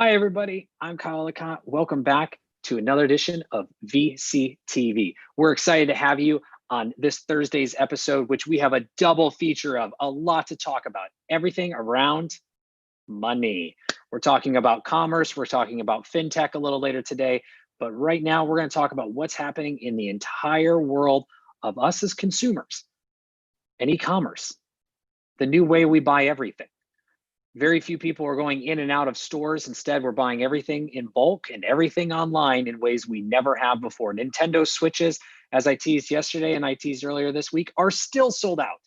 Hi, everybody. I'm Kyle LeConte. Welcome back to another edition of VCTV. We're excited to have you on this Thursday's episode, which we have a double feature of, a lot to talk about, everything around money. We're talking about commerce. We're talking about fintech a little later today. But right now, we're going to talk about what's happening in the entire world of us as consumers and e-commerce, the new way we buy everything. Very few people are going in and out of stores. Instead, we're buying everything in bulk and everything online in ways we never have before. Nintendo Switches, as I teased yesterday and I teased earlier this week, are still sold out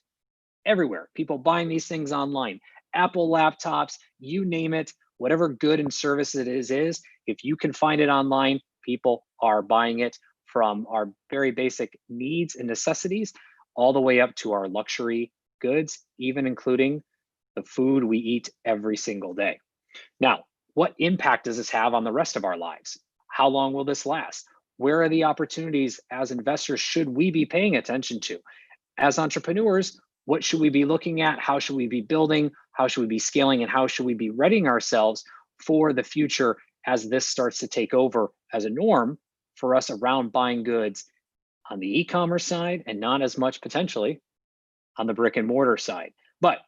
everywhere. People buying these things online. Apple laptops, you name it, whatever good and service it is, if you can find it online, people are buying it, from our very basic needs and necessities all the way up to our luxury goods, even including the food we eat every single day. Now, what impact does this have on the rest of our lives? How long will this last? Where are the opportunities as investors should we be paying attention to? As entrepreneurs, what should we be looking at? How should we be building? How should we be scaling? And how should we be readying ourselves for the future as this starts to take over as a norm for us around buying goods on the e-commerce side and not as much potentially on the brick and mortar side? But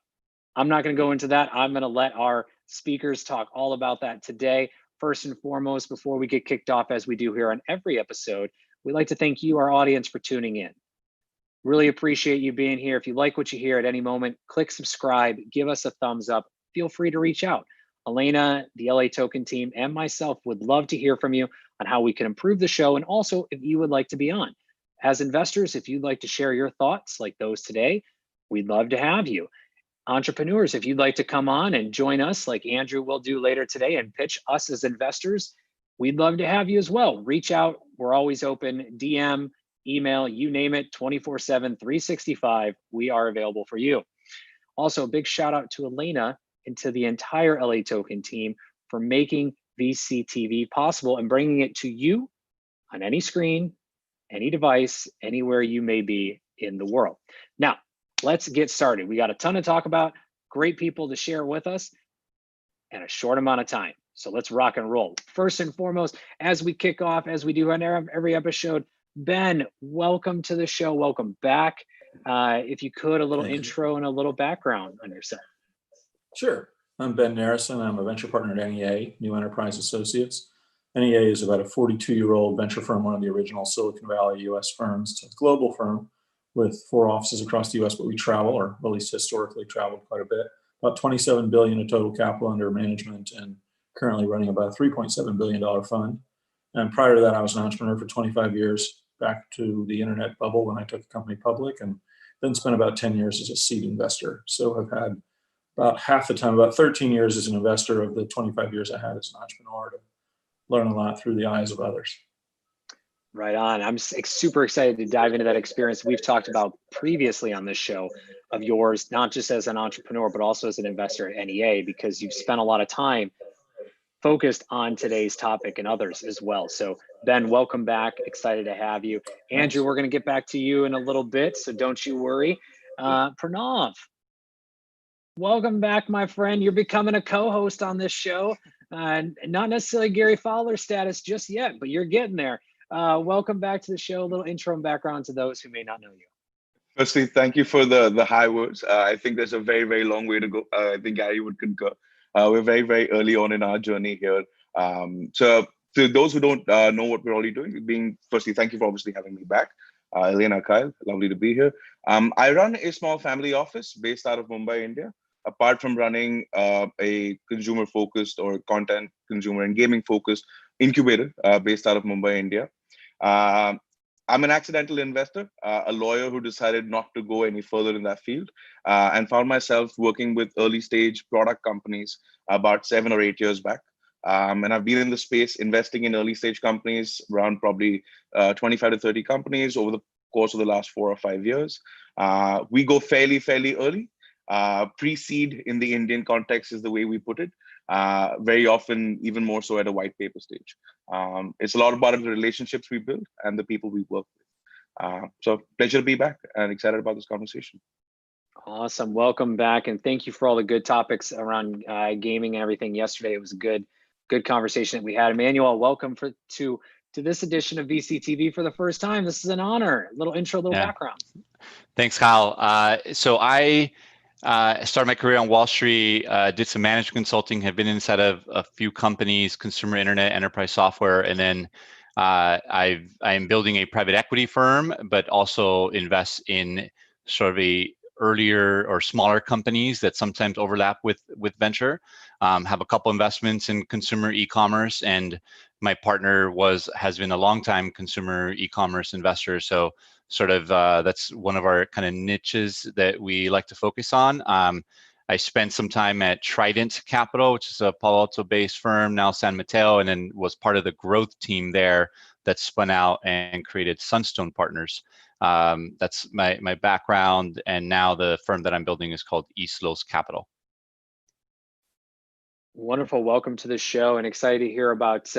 I'm not going to go into that. I'm going to let our speakers talk all about that today. First and foremost, before we get kicked off, as we do here on every episode, we'd like to thank you, our audience, for tuning in. Really appreciate you being here. If you like what you hear at any moment, click subscribe, give us a thumbs up. Feel free to reach out. Elena, the LA Token team, and myself would love to hear from you on how we can improve the show, and also if you would like to be on. As investors, if you'd like to share your thoughts like those today, we'd love to have you. Entrepreneurs, if you'd like to come on and join us like Andrew will do later today and pitch us as investors, we'd love to have you as well. Reach out. We're always open. DM, email, you name it, 24/7, 365. We are available for you. Also, a big shout out to Elena and to the entire LA Token team for making VCTV possible and bringing it to you on any screen, any device, anywhere you may be in the world. Now, let's get started. We got a ton to talk about, great people to share with us, and a short amount of time. So let's rock and roll. First and foremost, as we kick off, as we do on every episode, Ben, welcome to the show. Welcome back. If you could, a little intro and a little background on yourself. Sure. I'm Ben Narrison. I'm a venture partner at NEA, New Enterprise Associates. NEA is about a 42-year-old venture firm, one of the original Silicon Valley US firms. It's a global firm with 4 offices across the US, but we travel, or at least historically traveled quite a bit. About $27 billion in total capital under management, and currently running about a $3.7 billion fund. And prior to that, I was an entrepreneur for 25 years, back to the internet bubble when I took the company public, and then spent about 10 years as a seed investor. So I've had about half the time, about 13 years as an investor of the 25 years I had as an entrepreneur, to learn a lot through the eyes of others. Right on. I'm super excited to dive into that experience we've talked about previously on this show of yours, not just as an entrepreneur, but also as an investor at NEA, because you've spent a lot of time focused on today's topic and others as well. So Ben, welcome back. Excited to have you. Andrew, we're going to get back to you in a little bit, so don't you worry. Pranav, welcome back, my friend. You're becoming a co-host on this show. Not necessarily Gary Fowler status just yet, but you're getting there. Welcome back to the show. A little intro and background to those who may not know you. Firstly, thank you for the high words. I think there's a very, very long way to go. I think Gary would concur. We're very, very early on in our journey here. So to those who don't know what we're already doing, firstly, thank you for obviously having me back. Elena, Kyle, lovely to be here. I run a small family office based out of Mumbai, India. Apart from running a consumer-focused or content consumer and gaming-focused incubator based out of Mumbai, India. I'm an accidental investor, a lawyer who decided not to go any further in that field, and found myself working with early stage product companies about 7 or 8 years back. And I've been in the space investing in early stage companies, around probably 25 to 30 companies over the course of the last 4 or 5 years. We go fairly early. Pre-seed in the Indian context is the way we put it. Very often, even more so at a white paper stage. It's a lot about the relationships we build and the people we work with. So pleasure to be back and excited about this conversation. Awesome. Welcome back. And thank you for all the good topics around gaming and everything yesterday. It was a good good conversation that we had. Emmanuel, welcome to this edition of VCTV for the first time. This is an honor. A little intro, little background. Thanks, Kyle. So I started my career on Wall Street, did some management consulting, have been inside of a few companies, consumer internet, enterprise software, and then I am building a private equity firm, but also invest in sort of a earlier or smaller companies that sometimes overlap with venture. Have a couple investments in consumer e-commerce, and my partner has been a longtime consumer e-commerce investor. So sort of that's one of our kind of niches that we like to focus on. I spent some time at Trident Capital, which is a Palo Alto-based firm, now San Mateo, and then was part of the growth team there that spun out and created Sunstone Partners. That's my background, and now the firm that I'm building is called East Los Capital. Wonderful. Welcome to the show, and excited to hear about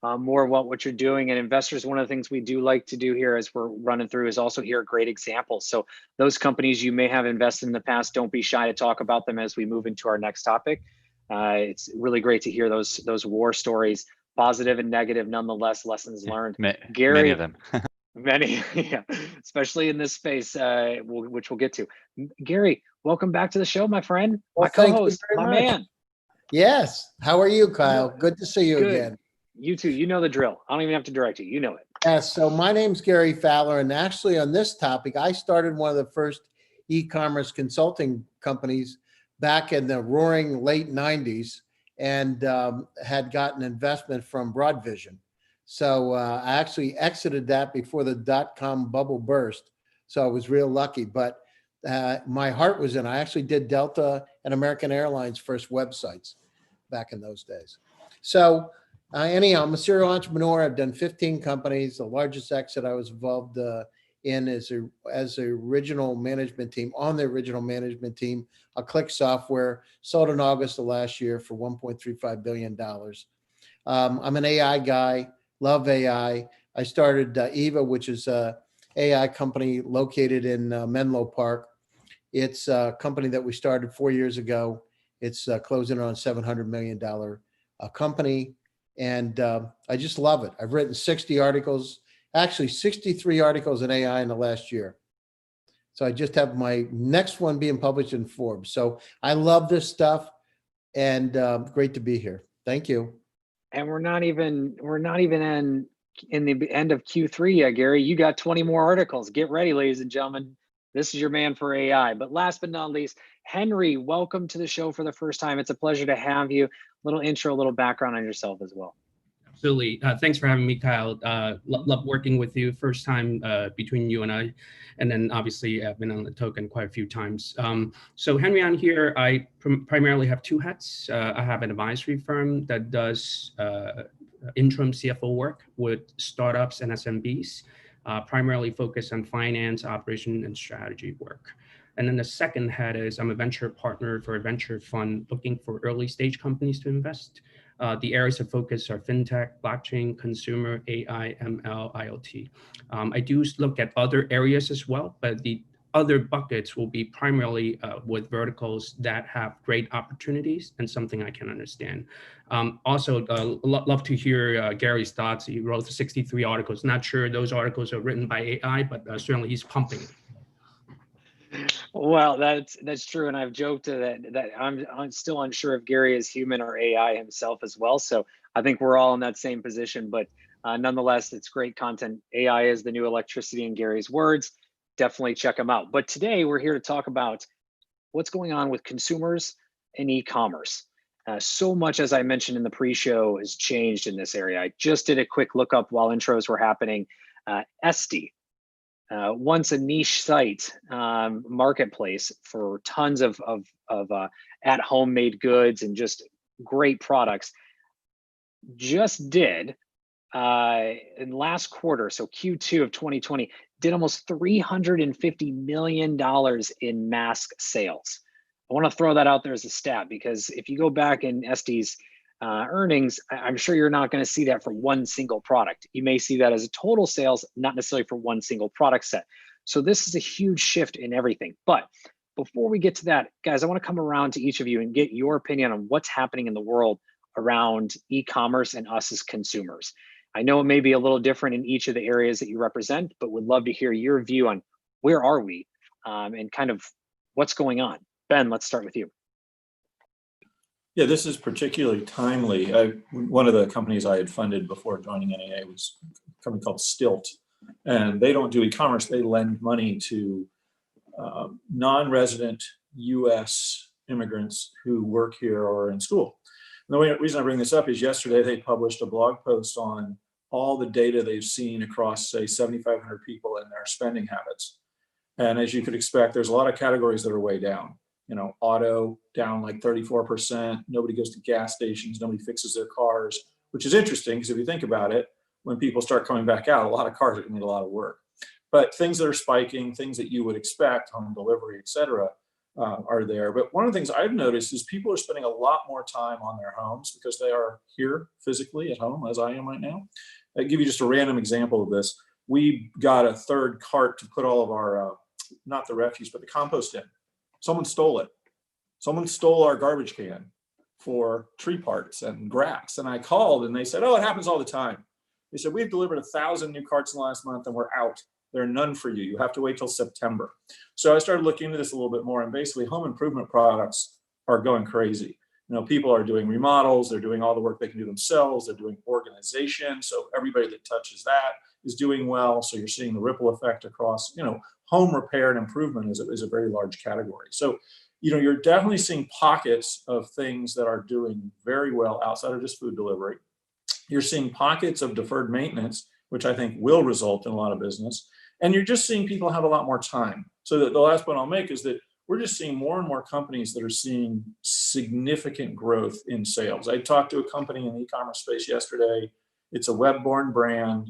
more about what you're doing. And investors, one of the things we do like to do here as we're running through is also hear great examples. So those companies you may have invested in the past, don't be shy to talk about them as we move into our next topic. It's really great to hear those war stories, positive and negative, nonetheless, lessons learned. Gary, many of them. Many, yeah, especially in this space, which we'll get to. Gary, welcome back to the show, my friend, my co-host, my man. Yes. How are you, Kyle? Good to see you again. You too. You know the drill. I don't even have to direct you. You know it. Yes. So my name's Gary Fowler, and actually on this topic, I started one of the first e-commerce consulting companies back in the roaring late 90s, and had gotten investment from Broadvision. So I actually exited that before the dot-com bubble burst. So I was real lucky, but my heart was in. I actually did Delta and American Airlines' first websites back in those days. So anyhow, I'm a serial entrepreneur. I've done 15 companies. The largest exit I was involved in as a original management team, on the original management team, a Click Software, sold in August of last year for $1.35 billion. I'm an AI guy, love AI. I started Eva, which is a AI company located in Menlo Park. It's a company that we started 4 years ago. It's closing on a $700 million company. And I just love it. I've written 60 articles, actually 63 articles in AI in the last year. So I just have my next one being published in Forbes. So I love this stuff, and great to be here. Thank you. And we're not even in the end of Q3 yet, Gary. You got 20 more articles. Get ready, ladies and gentlemen. This is your man for AI. But last but not least, Henry, welcome to the show for the first time. It's a pleasure to have you. Little intro, a little background on yourself as well. Absolutely. Thanks for having me, Kyle. Love working with you. First time between you and I. And then obviously I've been on the token quite a few times. So Henry on here, I primarily have two hats. I have an advisory firm that does interim CFO work with startups and SMBs, primarily focused on finance, operation, and strategy work. And then the second hat is I'm a venture partner for a venture fund looking for early stage companies to invest. The areas of focus are fintech, blockchain, consumer, AI, ML, IoT. I do look at other areas as well, but the other buckets will be primarily with verticals that have great opportunities and something I can understand. Also, love to hear Gary's thoughts. He wrote 63 articles. Not sure those articles are written by AI, but certainly he's pumping it. Well, that's true, and I've joked that I'm still unsure if Gary is human or AI himself as well. So I think we're all in that same position, but nonetheless, it's great content. AI is the new electricity, in Gary's words. Definitely check them out. But today we're here to talk about what's going on with consumers and e-commerce. So much, as I mentioned in the pre-show, has changed in this area. I just did a quick look up while intros were happening. Etsy. Once a niche site, marketplace for tons of at-home made goods and just great products, just did in last quarter, so Q2 of 2020, did almost $350 million in mask sales. I want to throw that out there as a stat, because if you go back in Etsy's earnings, I'm sure you're not going to see that for one single product. You may see that as a total sales, not necessarily for one single product set. So this is a huge shift in everything. But before we get to that, guys, I want to come around to each of you and get your opinion on what's happening in the world around e-commerce and us as consumers. I know it may be a little different in each of the areas that you represent, but would love to hear your view on where are we and kind of what's going on. Ben, let's start with you. Yeah, this is particularly timely. One of the companies I had funded before joining NEA was a company called Stilt, and they don't do e-commerce. They lend money to non-resident U.S. immigrants who work here or are in school. And the reason I bring this up is yesterday they published a blog post on all the data they've seen across, say, 7,500 people and their spending habits. And as you could expect, there's a lot of categories that are way down. You know, auto down like 34%. Nobody goes to gas stations. Nobody fixes their cars, which is interesting because if you think about it, when people start coming back out, a lot of cars are going to need a lot of work. But things that are spiking, things that you would expect, home delivery, et cetera, are there. But one of the things I've noticed is people are spending a lot more time on their homes because they are here physically at home, as I am right now. I'll give you just a random example of this. We got a third cart to put all of our, not the refuse, but the compost in. Someone stole it. Someone stole our garbage can for tree parts and grass. And I called and they said, oh, it happens all the time. They said, we've delivered 1,000 new carts in the last month and we're out. There are none for you. You have to wait till September. So I started looking into this a little bit more, and basically home improvement products are going crazy. You know, people are doing remodels. They're doing all the work they can do themselves. They're doing organization. So everybody that touches that is doing well. So you're seeing the ripple effect across, you know, home repair and improvement is a very large category. So, you know, you're definitely seeing pockets of things that are doing very well outside of just food delivery. You're seeing pockets of deferred maintenance, which I think will result in a lot of business. And you're just seeing people have a lot more time. So the last point I'll make is that we're just seeing more and more companies that are seeing significant growth in sales. I talked to a company in the e-commerce space yesterday. It's a web-born brand,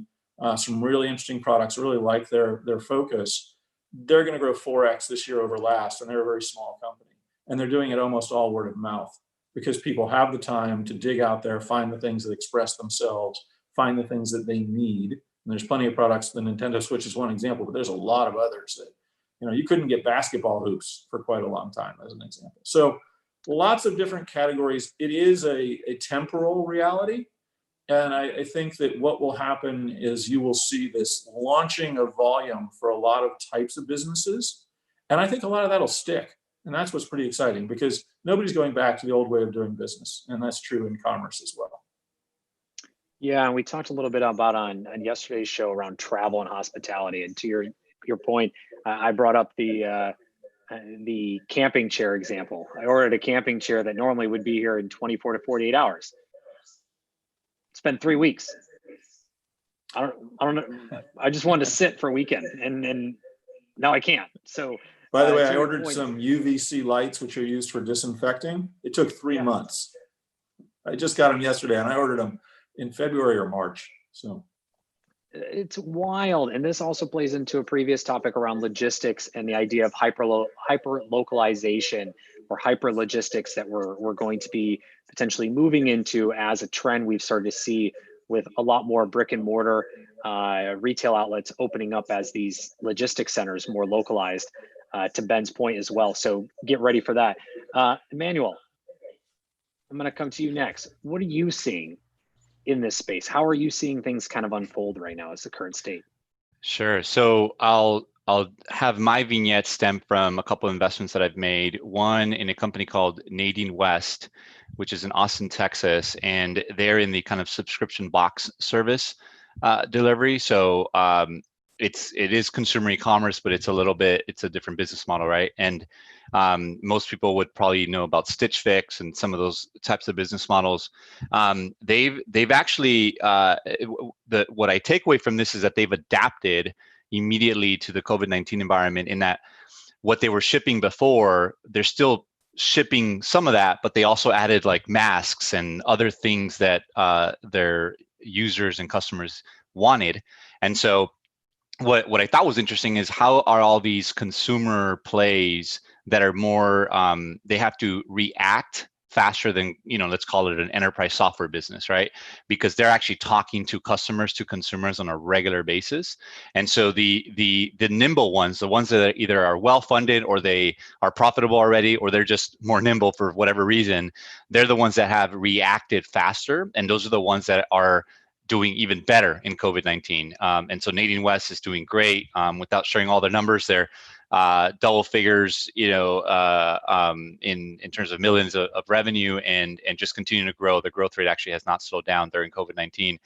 some really interesting products, really like their focus. They're going to grow 4x this year over last, and they're a very small company. And they're doing it almost all word of mouth because people have the time to dig out there, find the things that express themselves, find the things that they need. And there's plenty of products. The Nintendo Switch is one example, but there's a lot of others that, you know, you couldn't get basketball hoops for quite a long time as an example. So lots of different categories. It is a temporal reality. And I think that what will happen is you will see this launching of volume for a lot of types of businesses. And I think a lot of that'll stick. And that's what's pretty exciting because nobody's going back to the old way of doing business. And that's true in commerce as well. Yeah, and we talked a little bit about on yesterday's show around travel and hospitality. And to your point, I brought up the camping chair example. I ordered a camping chair that normally would be here in 24 to 48 hours. It's been 3 weeks. I don't know. I just wanted to sit for a weekend, and now I can't. So, by the way, I ordered some UVC lights, which are used for disinfecting. It took 3 months. I just got them yesterday, and I ordered them in February or March. So it's wild. And this also plays into a previous topic around logistics and the idea of hyper localization or hyper logistics that we're going to be potentially moving into as a trend we've started to see with a lot more brick and mortar retail outlets opening up as these logistics centers more localized, to Ben's point as well. So get ready for that. Emmanuel, I'm going to come to you next. What are you seeing in this space? How are you seeing things kind of unfold right now as the current state? Sure. So I'll have my vignette stem from a couple of investments that I've made. One in a company called Nadine West, which is in Austin, Texas, and they're in the kind of subscription box service delivery. So it is consumer e-commerce, but it's a different business model, right? And most people would probably know about Stitch Fix and some of those types of business models. They've actually what I take away from this is that they've adapted immediately to the COVID-19 environment, in that what they were shipping before, they're still shipping some of that, but they also added like masks and other things that their users and customers wanted. And so what I thought was interesting is how are all these consumer plays that are more, they have to react faster than, let's call it an enterprise software business, right? Because they're actually talking to customers, to consumers on a regular basis. And so the nimble ones, the ones that either are well-funded or they are profitable already, or they're just more nimble for whatever reason, they're the ones that have reacted faster. And those are the ones that are doing even better in COVID-19. And so Nadine West is doing great. Without sharing all the numbers, they're double figures, in terms of millions of revenue, and just continuing to grow. The growth rate actually has not slowed down during COVID-19.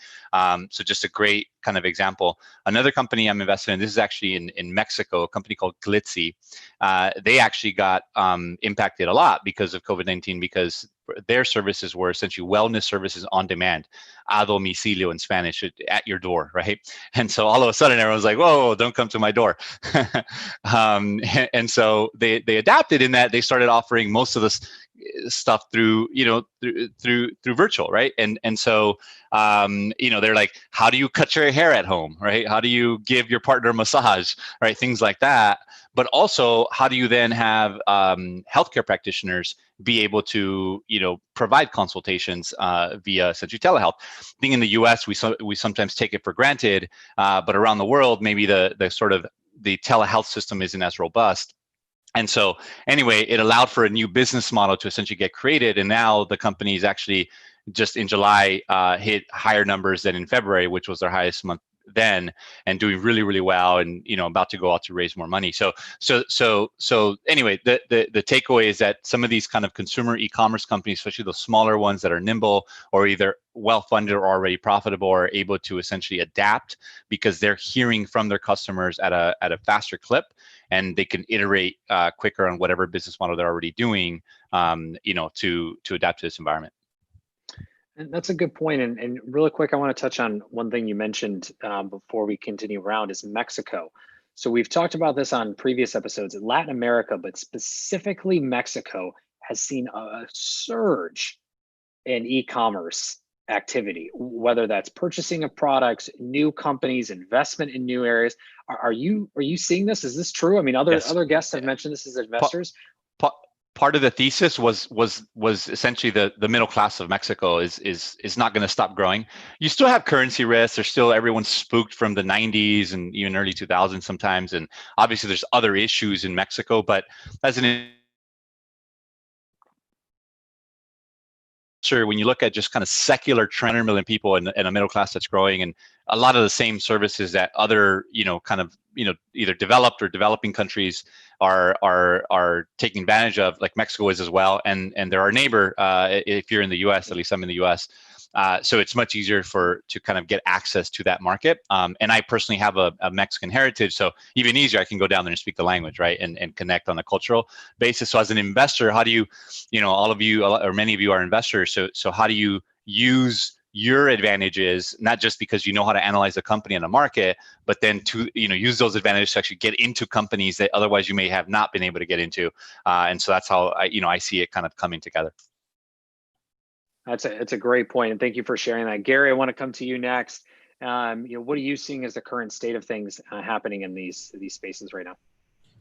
So just a great kind of example. Another company I'm invested in, this is actually in Mexico, a company called Glitzy. They actually got impacted a lot because of COVID-19, because their services were essentially wellness services on demand, a domicilio in Spanish, at your door, right? And so all of a sudden everyone's like, whoa, don't come to my door. And so they adapted in that they started offering most of this stuff through virtual, right? And so they're like, how do you cut your hair at home, right? How do you give your partner a massage, right? Things like that. But also, how do you then have healthcare practitioners be able to provide consultations via essentially telehealth? Being in the U.S., we sometimes take it for granted, but around the world, maybe the sort of the telehealth system isn't as robust. And so anyway, it allowed for a new business model to essentially get created. And now the company is actually just in July hit higher numbers than in February, which was their highest month then, and doing really, really well, and about to go out to raise more money. So anyway, the takeaway is that some of these kind of consumer e-commerce companies, especially the smaller ones that are nimble or either well-funded or already profitable, are able to essentially adapt because they're hearing from their customers at a faster clip, and they can iterate quicker on whatever business model they're already doing, to adapt to this environment. And that's a good point. And really quick, I want to touch on one thing you mentioned before we continue around, is Mexico. So we've talked about this on previous episodes. Latin America, but specifically Mexico, has seen a surge in e-commerce activity, whether that's purchasing of products, new companies, investment in new areas. Are you seeing this? Is this true? I mean, other guests have mentioned this as investors. Part of the thesis was essentially the middle class of Mexico is not going to stop growing. You still have currency risks. There's still, everyone's spooked from the 90s and even early 2000s sometimes. And obviously there's other issues in Mexico, but as an investor, when you look at just kind of secular trend, 100 million people in a middle class that's growing, and a lot of the same services that other, either developed or developing countries are taking advantage of, like Mexico is as well, and they're our neighbor. If you're in the U.S., at least I'm in the U.S., so it's much easier to kind of get access to that market. And I personally have a Mexican heritage, so even easier. I can go down there and speak the language, right, and connect on a cultural basis. So as an investor, how do you, all of you or many of you are investors, so how do you use your advantages, not just because you know how to analyze a company and a market, but then to use those advantages to actually get into companies that otherwise you may have not been able to get into, and so that's how I see it kind of coming together. It's a great point, and thank you for sharing that, Gary. I want to come to you next. What are you seeing as the current state of things happening in these spaces right now?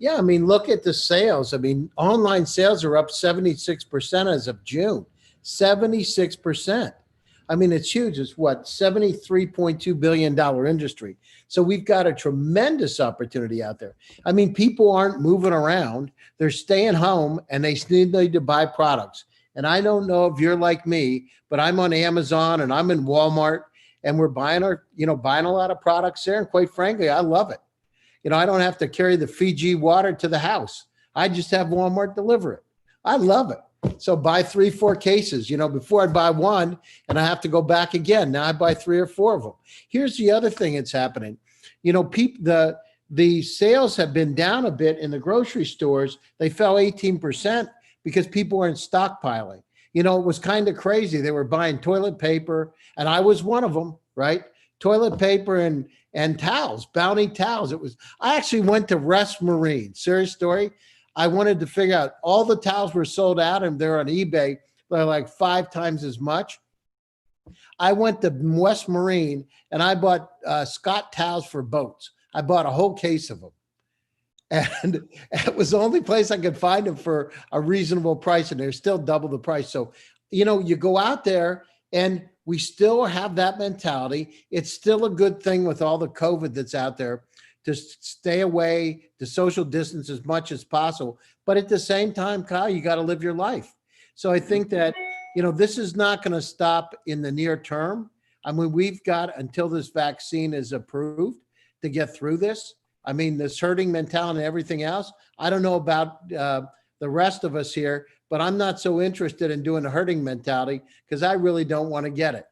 Yeah, I mean, look at the sales. I mean, online sales are up 76% as of June. 76%. I mean, it's huge. It's what, $73.2 billion industry. So we've got a tremendous opportunity out there. I mean, people aren't moving around. They're staying home and they need to buy products. And I don't know if you're like me, but I'm on Amazon and I'm in Walmart and we're buying a lot of products there. And quite frankly, I love it. I don't have to carry the Fiji water to the house. I just have Walmart deliver it. I love it. So buy 3-4 cases, before I'd buy one and I have to go back again. Now I buy 3 or 4 of them. Here's the other thing that's happening. The sales have been down a bit in the grocery stores. They fell 18% because people weren't stockpiling. It was kind of crazy. They were buying toilet paper, and I was one of them, right? Toilet paper and towels, Bounty towels. I actually went to West Marine, serious story. I wanted to figure out, all the towels were sold out and they're on eBay. They're like 5 times as much. I went to West Marine and I bought Scott towels for boats. I bought a whole case of them. And it was the only place I could find them for a reasonable price, and they're still double the price. So, you go out there and we still have that mentality. It's still a good thing with all the COVID that's out there to stay away, to social distance as much as possible. But at the same time, Kyle, you got to live your life. So I think that, this is not going to stop in the near term. I mean, we've got until this vaccine is approved to get through this. I mean, this herding mentality and everything else. I don't know about the rest of us here, but I'm not so interested in doing a herding mentality because I really don't want to get it.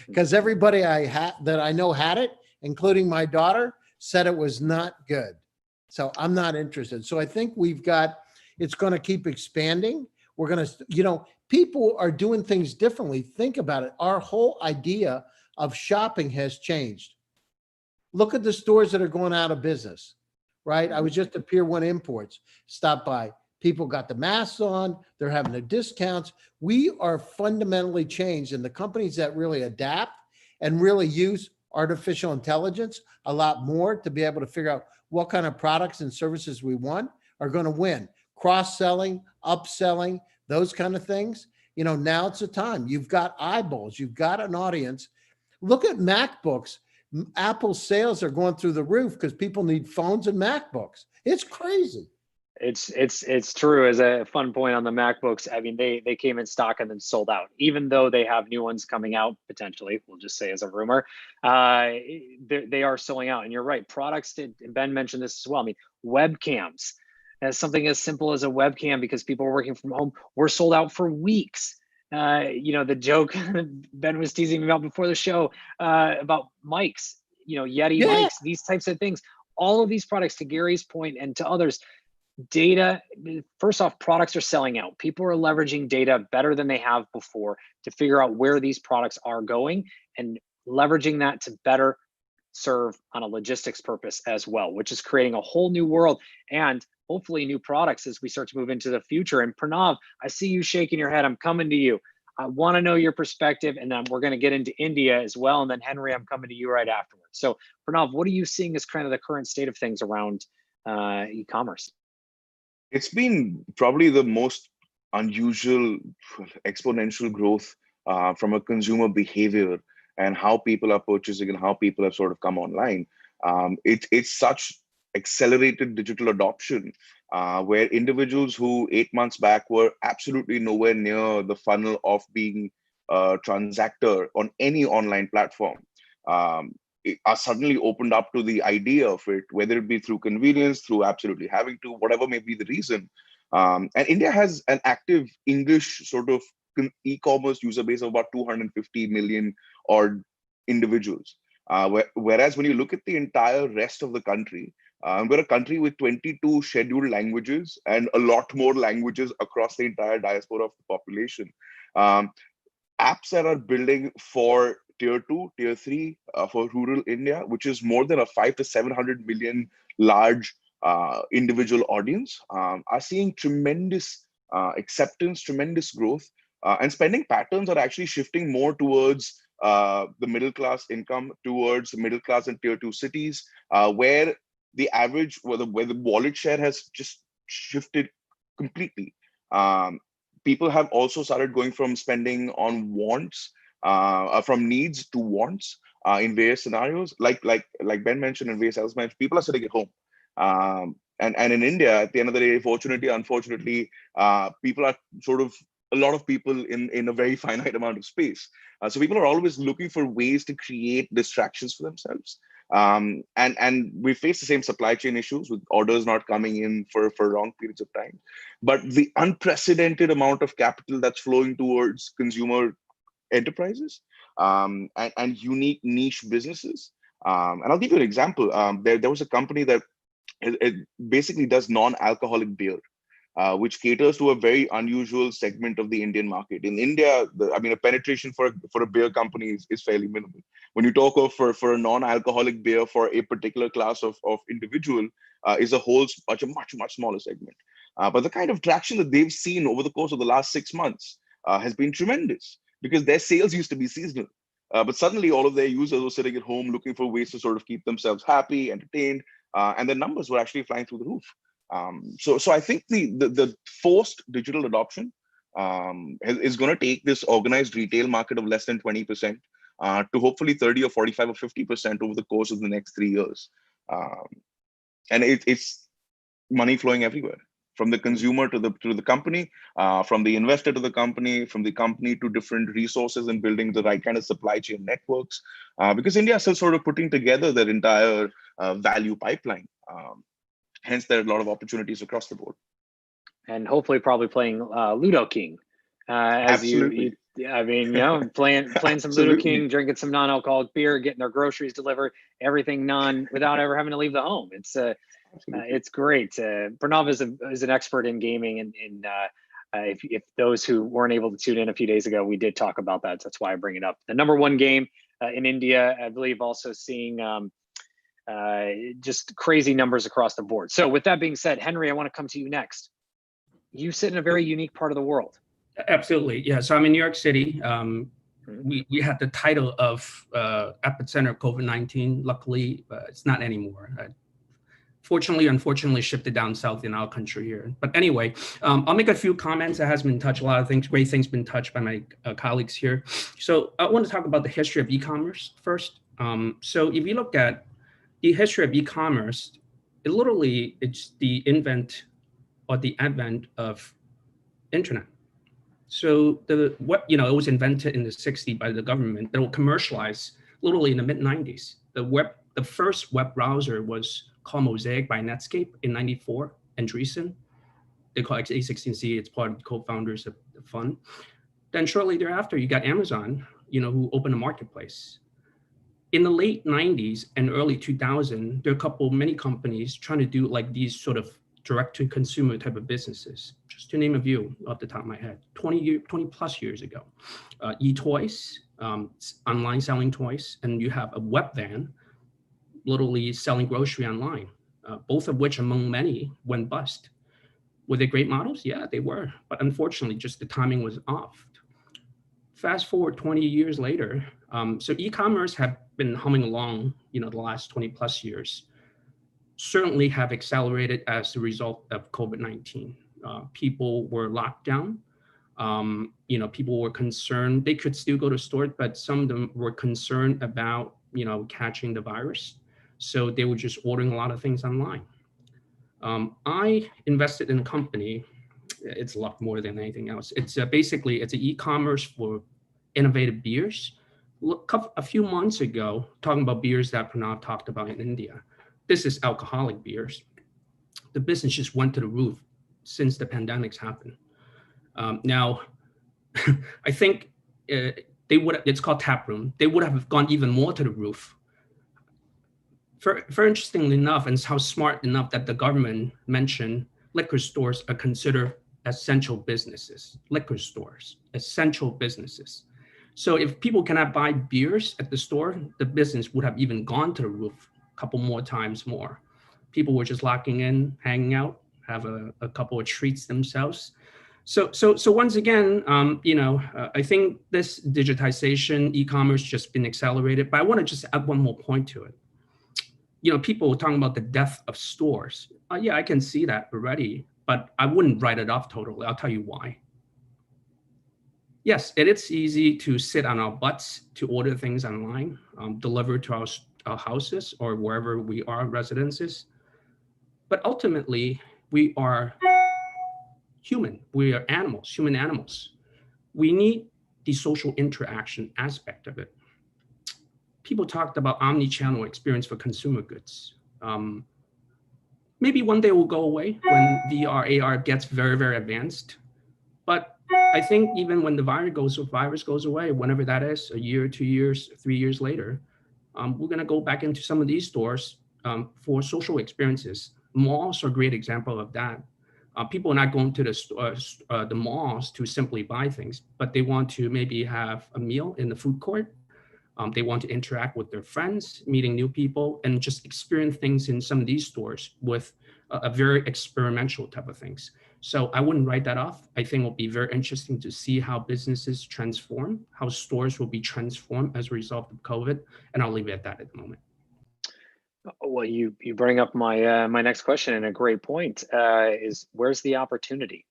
Because everybody that I know had it, including my daughter, said it was not good. So I'm not interested. So I think it's going to keep expanding. We're going to, people are doing things differently. Think about it. Our whole idea of shopping has changed. Look at the stores that are going out of business, right? I was just at Pier 1 Imports, stopped by. People got the masks on. They're having their discounts. We are fundamentally changed, and the companies that really adapt and really use artificial intelligence a lot more to be able to figure out what kind of products and services we want are going to win. Cross-selling, upselling, those kind of things. Now it's the time. You've got eyeballs. You've got an audience. Look at MacBooks. Apple sales are going through the roof because people need phones and MacBooks. It's crazy. It's true. As a fun point on the MacBooks, I mean, they came in stock and then sold out, even though they have new ones coming out potentially. We'll just say as a rumor, they are selling out. And you're right. Products, Ben mentioned this as well. I mean, webcams, as something as simple as a webcam, because people are working from home, were sold out for weeks. The joke Ben was teasing me about before the show about mics, Yeti mics, these types of things. All of these products, to Gary's point and to others, data, first off, products are selling out. People are leveraging data better than they have before to figure out where these products are going and leveraging that to better serve on a logistics purpose as well, which is creating a whole new world and hopefully new products as we start to move into the future. And Pranav, I see you shaking your head. I'm coming to you. I want to know your perspective, and then we're going to get into India as well. And then Henry, I'm coming to you right afterwards. So Pranav, what are you seeing as kind of the current state of things around e-commerce? It's been probably the most unusual exponential growth from a consumer behavior and how people are purchasing and how people have sort of come online. It's such accelerated digital adoption where individuals who 8 months back were absolutely nowhere near the funnel of being a transactor on any online platform are suddenly opened up to the idea of it, whether it be through convenience, through absolutely having to, whatever may be the reason. And India has an active English sort of e-commerce user base of about 250 million odd individuals. Whereas when you look at the entire rest of the country, we're a country with 22 scheduled languages and a lot more languages across the entire diaspora of the population. Apps that are building for tier 2, tier 3 for rural India, which is more than a 500 to 700 million large individual audience, are seeing tremendous acceptance, tremendous growth, and spending patterns are actually shifting more towards the middle class income, towards the middle class in tier 2 cities, where the average, where the wallet share has just shifted completely. People have also started going from spending on wants, from needs to wants in various scenarios. Like Ben mentioned and various else mentioned, people are sitting at home. And in India, at the end of the day, fortunately, unfortunately, people are sort of, a lot of people in a very finite amount of space. So people are always looking for ways to create distractions for themselves. And we face the same supply chain issues with orders not coming in for long periods of time. But the unprecedented amount of capital that's flowing towards consumer enterprises and unique niche businesses. And I'll give you an example. There was a company that it basically does non-alcoholic beer, which caters to a very unusual segment of the Indian market. In India, a penetration for a beer company is fairly minimal. When you talk of for a non-alcoholic beer for a particular class of individual, is a much smaller segment. But the kind of traction that they've seen over the course of the last 6 months has been tremendous, because their sales used to be seasonal. But suddenly all of their users were sitting at home looking for ways to sort of keep themselves happy, entertained, and the numbers were actually flying through the roof. So I think the forced digital adoption is going to take this organized retail market of less than 20% to hopefully 30 or 45 or 50% over the course of the next 3 years. And it's money flowing everywhere, from the consumer to the company, from the investor to the company, from the company to different resources and building the right kind of supply chain networks. Because India is still sort of putting together their entire value pipeline. Hence, there are a lot of opportunities across the board. And hopefully probably playing Ludo King. Absolutely. I mean, you know, playing some Ludo King, drinking some non-alcoholic beer, getting their groceries delivered, everything without ever having to leave the home. It's great. Pranav is an expert in gaming, and if those who weren't able to tune in a few days ago, we did talk about that. That's why I bring it up. The #1 game in India, I believe, also seeing just crazy numbers across the board. So with that being said, Henry, I want to come to you next. You sit in a very unique part of the world. Absolutely, yeah. So I'm in New York City. We had the title of epicenter of COVID-19. Luckily, it's not anymore. Fortunately, unfortunately, shifted down south in our country here. But anyway, I'll make a few comments. That has been touched. A lot of things, great things, been touched by my colleagues here. So I want to talk about the history of e-commerce first. So if you look at the history of e-commerce, it's the advent of internet. So it was invented in the 60s by the government. That will commercialize literally in the mid 90s. The first web browser was called Mosaic by Netscape in '94, Andreessen. They call it A16Z. It's part of the co-founders of the fund. Then shortly thereafter, you got Amazon, who opened a marketplace. In the late 90s and early 2000, there are many companies trying to do like these sort of direct-to-consumer type of businesses. Just to name a few off the top of my head, 20 plus years ago. eToys, online selling toys, and you have a web van, literally selling grocery online, both of which among many went bust. Were they great models? Yeah, they were. But unfortunately, just the timing was off. Fast forward 20 years later, so e-commerce have been humming along, the last 20 plus years. Certainly have accelerated as a result of COVID-19. People were locked down. People were concerned. They could still go to stores, but some of them were concerned about, catching the virus. So they were just ordering a lot of things online. I invested in a company. It's a lot more than anything else. It's basically an e-commerce for innovative beers. A few months ago, talking about beers that Pranav talked about in India. This is alcoholic beers. The business just went to the roof since the pandemics happened. Now, I think it's called Taproom. They would have gone even more to the roof. Very interestingly enough, and it's how smart enough that the government mentioned liquor stores are considered essential businesses. Liquor stores, essential businesses. So if people cannot buy beers at the store, the business would have even gone to the roof a couple more times more. People were just locking in, hanging out, have a couple of treats themselves. So once again, I think this digitization, e-commerce just been accelerated, but I want to just add one more point to it. People were talking about the death of stores. Yeah, I can see that already, but I wouldn't write it off totally. I'll tell you why. Yes, it is easy to sit on our butts to order things online, deliver to our houses or wherever we are residences. But ultimately, we are human. We are animals, human animals. We need the social interaction aspect of it. People talked about omni-channel experience for consumer goods. Maybe one day it will go away when VR, AR gets very, very advanced. But I think even when the virus goes away, whenever that is, a year, 2 years, 3 years later, we're going to go back into some of these stores for social experiences. Malls are a great example of that. People are not going to the malls to simply buy things, but they want to maybe have a meal in the food court. They want to interact with their friends, meeting new people, and just experience things in some of these stores with a very experimental type of things. So I wouldn't write that off. I think it will be very interesting to see how businesses transform, how stores will be transformed as a result of COVID. And I'll leave it at that at the moment. Well, you bring up my next question, and a great point is where's the opportunity,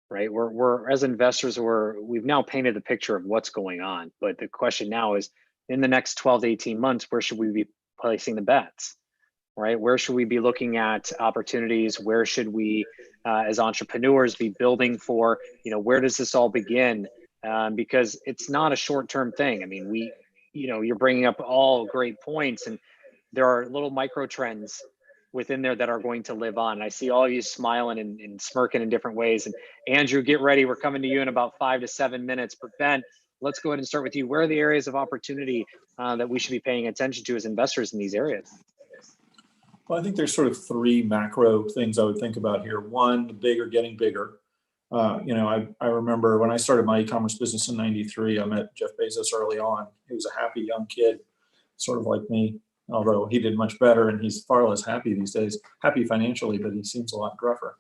right? We're as investors, we've now painted the picture of what's going on, but the question now is in the next 12 to 18 months, where should we be placing the bets, right? Where should we be looking at opportunities? Where should we, as entrepreneurs, be building for? Where does this all begin? Because it's not a short-term thing. I mean, you're bringing up all great points, and there are little micro trends within there that are going to live on. And I see all of you smiling and smirking in different ways. And Andrew, get ready. We're coming to you in about 5 to 7 minutes. But Ben, let's go ahead and start with you. Where are the areas of opportunity that we should be paying attention to as investors in these areas? Well, I think there's sort of three macro things I would think about here. One, the big are getting bigger. I remember when I started my e-commerce business in '93, I met Jeff Bezos early on. He was a happy young kid, sort of like me, although he did much better and he's far less happy these days, happy financially, but he seems a lot gruffer.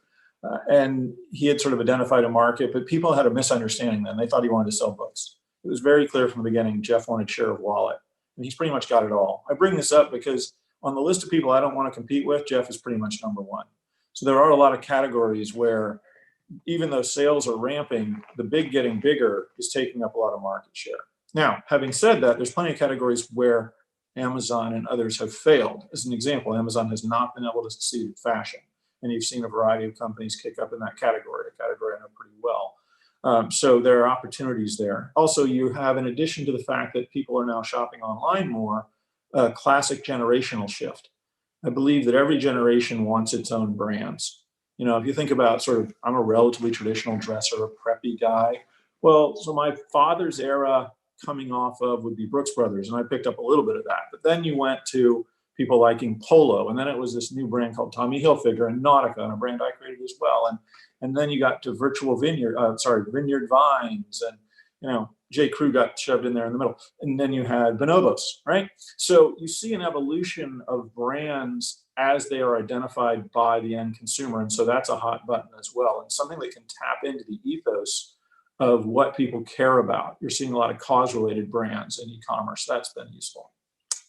And he had sort of identified a market, but people had a misunderstanding then. They thought he wanted to sell books. It was very clear from the beginning, Jeff wanted share of wallet, and he's pretty much got it all. I bring this up because on the list of people I don't want to compete with, Jeff is pretty much number one. So there are a lot of categories where even though sales are ramping, the big getting bigger is taking up a lot of market share. Now, having said that, there's plenty of categories where Amazon and others have failed. As an example, Amazon has not been able to succeed in fashion. And you've seen a variety of companies kick up in that category, a category I know pretty well. So there are opportunities there. Also, you have, in addition to the fact that people are now shopping online more, a classic generational shift. I believe that every generation wants its own brands. If you think about I'm a relatively traditional dresser, a preppy guy. Well, so my father's era coming off of would be Brooks Brothers, and I picked up a little bit of that. But then you went to people liking Polo, and then it was this new brand called Tommy Hilfiger and Nautica, and a brand I created as well. And then you got to Vineyard Vines, and J. Crew got shoved in there in the middle, and then you had Bonobos, right? So you see an evolution of brands as they are identified by the end consumer, and so that's a hot button as well, and something that can tap into the ethos of what people care about. You're seeing a lot of cause-related brands in e-commerce. That's been useful.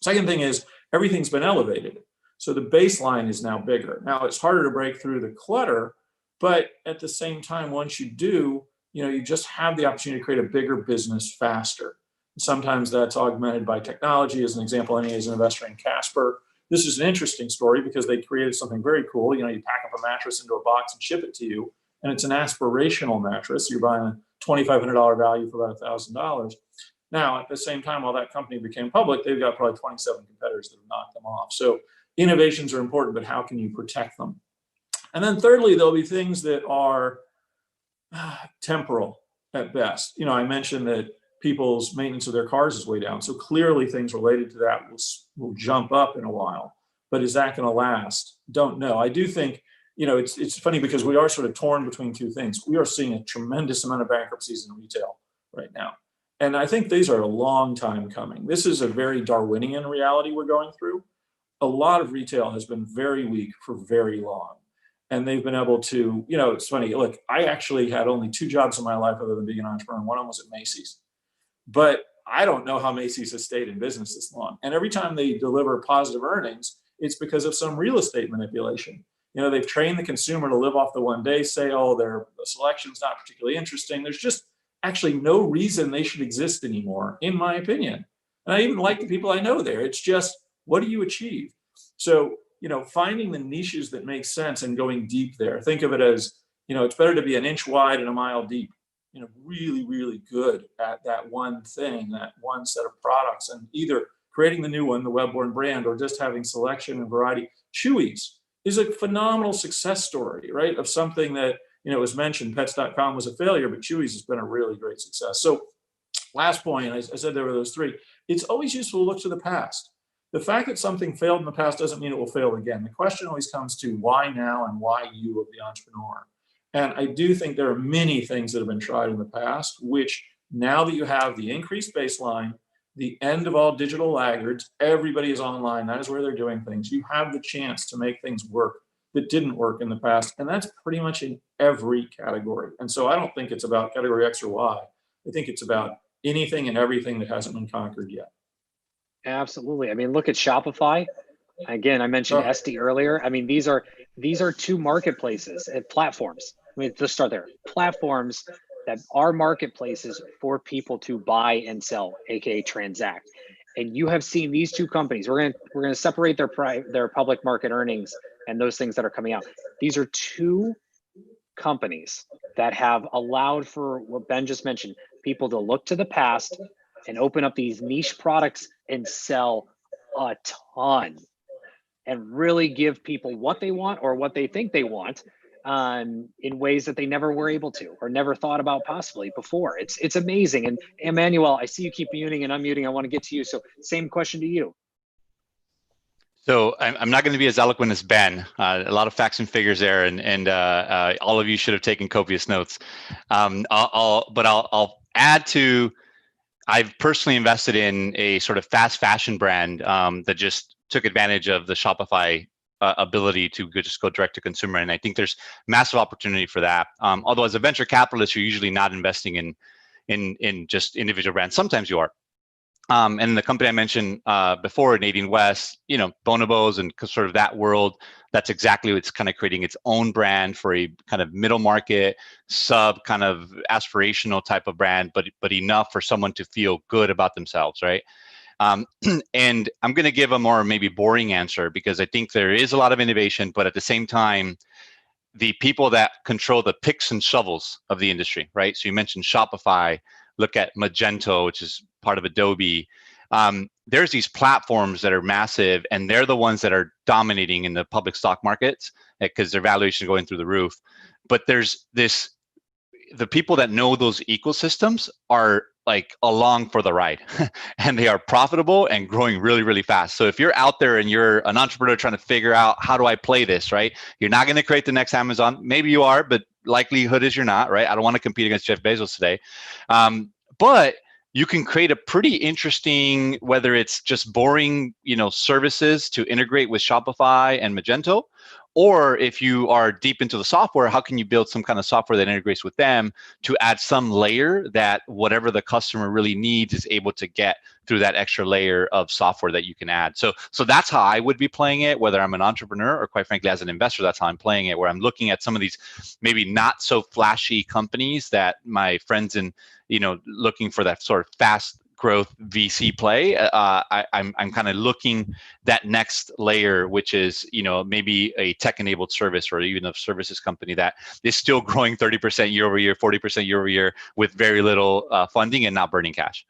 Second thing is everything's been elevated. So the baseline is now bigger. Now it's harder to break through the clutter, but at the same time, once you do, you just have the opportunity to create a bigger business faster. Sometimes that's augmented by technology. As an example, NEA is an investor in Casper. This is an interesting story because they created something very cool. You pack up a mattress into a box and ship it to you, and it's an aspirational mattress. You're buying a $2,500 value for about $1,000. Now, at the same time, while that company became public, they've got probably 27 competitors that have knocked them off. So innovations are important, but how can you protect them? And then thirdly, there'll be things that are temporal at best. I mentioned that people's maintenance of their cars is way down. So clearly things related to that will jump up in a while. But is that going to last? Don't know. I do think, it's funny because we are sort of torn between two things. We are seeing a tremendous amount of bankruptcies in retail right now. And I think these are a long time coming. This is a very Darwinian reality we're going through. A lot of retail has been very weak for very long. And they've been able to, it's funny, look, I actually had only 2 jobs in my life other than being an entrepreneur. One of them was at Macy's. But I don't know how Macy's has stayed in business this long. And every time they deliver positive earnings, it's because of some real estate manipulation. They've trained the consumer to live off the one-day sale. The selection's not particularly interesting. There's just actually no reason they should exist anymore, in my opinion. And I even like the people I know there. It's just, what do you achieve? So, finding the niches that make sense and going deep there. Think of it as, it's better to be an inch wide and a mile deep. Really, really good at that one thing, that one set of products, and either creating the new one, the web-born brand, or just having selection and variety. Chewy's is a phenomenal success story, right? Of something that, was mentioned, pets.com was a failure, but Chewy's has been a really great success. So last point, I said there were those 3. It's always useful to look to the past. The fact that something failed in the past doesn't mean it will fail again. The question always comes to why now and why you of the entrepreneur. And I do think there are many things that have been tried in the past, which now that you have the increased baseline, the end of all digital laggards, everybody is online. That is where they're doing things. You have the chance to make things work that didn't work in the past. And that's pretty much in every category. And so I don't think it's about category X or Y. I think it's about anything and everything that hasn't been conquered yet. Absolutely. I mean, look at Shopify. Again, I mentioned Oh. SD earlier. I mean, these are two marketplaces and platforms. I mean, let's start there. Platforms that are marketplaces for people to buy and sell, aka transact. And you have seen these two companies. We're gonna separate their public market earnings and those things that are coming out. These are two companies that have allowed for what Ben just mentioned, people to look to the past and open up these niche products and sell a ton and really give people what they want or what they think they want in ways that they never were able to or never thought about possibly before. It's amazing. And Emmanuel, I see you keep muting and unmuting. I want to get to you. So same question to you. So I'm not going to be as eloquent as Ben. A lot of facts and figures there, and all of you should have taken copious notes. I'll add to. I've personally invested in a sort of fast fashion brand that just took advantage of the Shopify ability to just go direct to consumer, and I think there's massive opportunity for that. Although as a venture capitalist, you're usually not investing in just individual brands. Sometimes you are. And the company I mentioned before, Nadine West, Bonobos and sort of that world, that's exactly what's kind of creating its own brand for a kind of middle market, sub kind of aspirational type of brand, but enough for someone to feel good about themselves, right? And I'm going to give a more maybe boring answer because I think there is a lot of innovation, but at the same time, the people that control the picks and shovels of the industry, right? So you mentioned Shopify, look at Magento, which is part of Adobe. There's these platforms that are massive, and they're the ones that are dominating in the public stock markets because their valuation is going through the roof. But there's the people that know those ecosystems are like along for the ride and they are profitable and growing really, really fast. So if you're out there and you're an entrepreneur trying to figure out how do I play this, right? You're not going to create the next Amazon. Maybe you are, but likelihood is you're not, right? I don't want to compete against Jeff Bezos today. But you can create a pretty interesting, whether it's just boring, services to integrate with Shopify and Magento, or if you are deep into the software, how can you build some kind of software that integrates with them to add some layer that whatever the customer really needs is able to get through that extra layer of software that you can add. So that's how I would be playing it, whether I'm an entrepreneur or quite frankly, as an investor, that's how I'm playing it, where I'm looking at some of these maybe not so flashy companies that my friends in, looking for that sort of fast growth VC play. I'm kind of looking that next layer, which is maybe a tech-enabled service or even a services company that is still growing 30% year over year, 40% year over year with very little funding and not burning cash.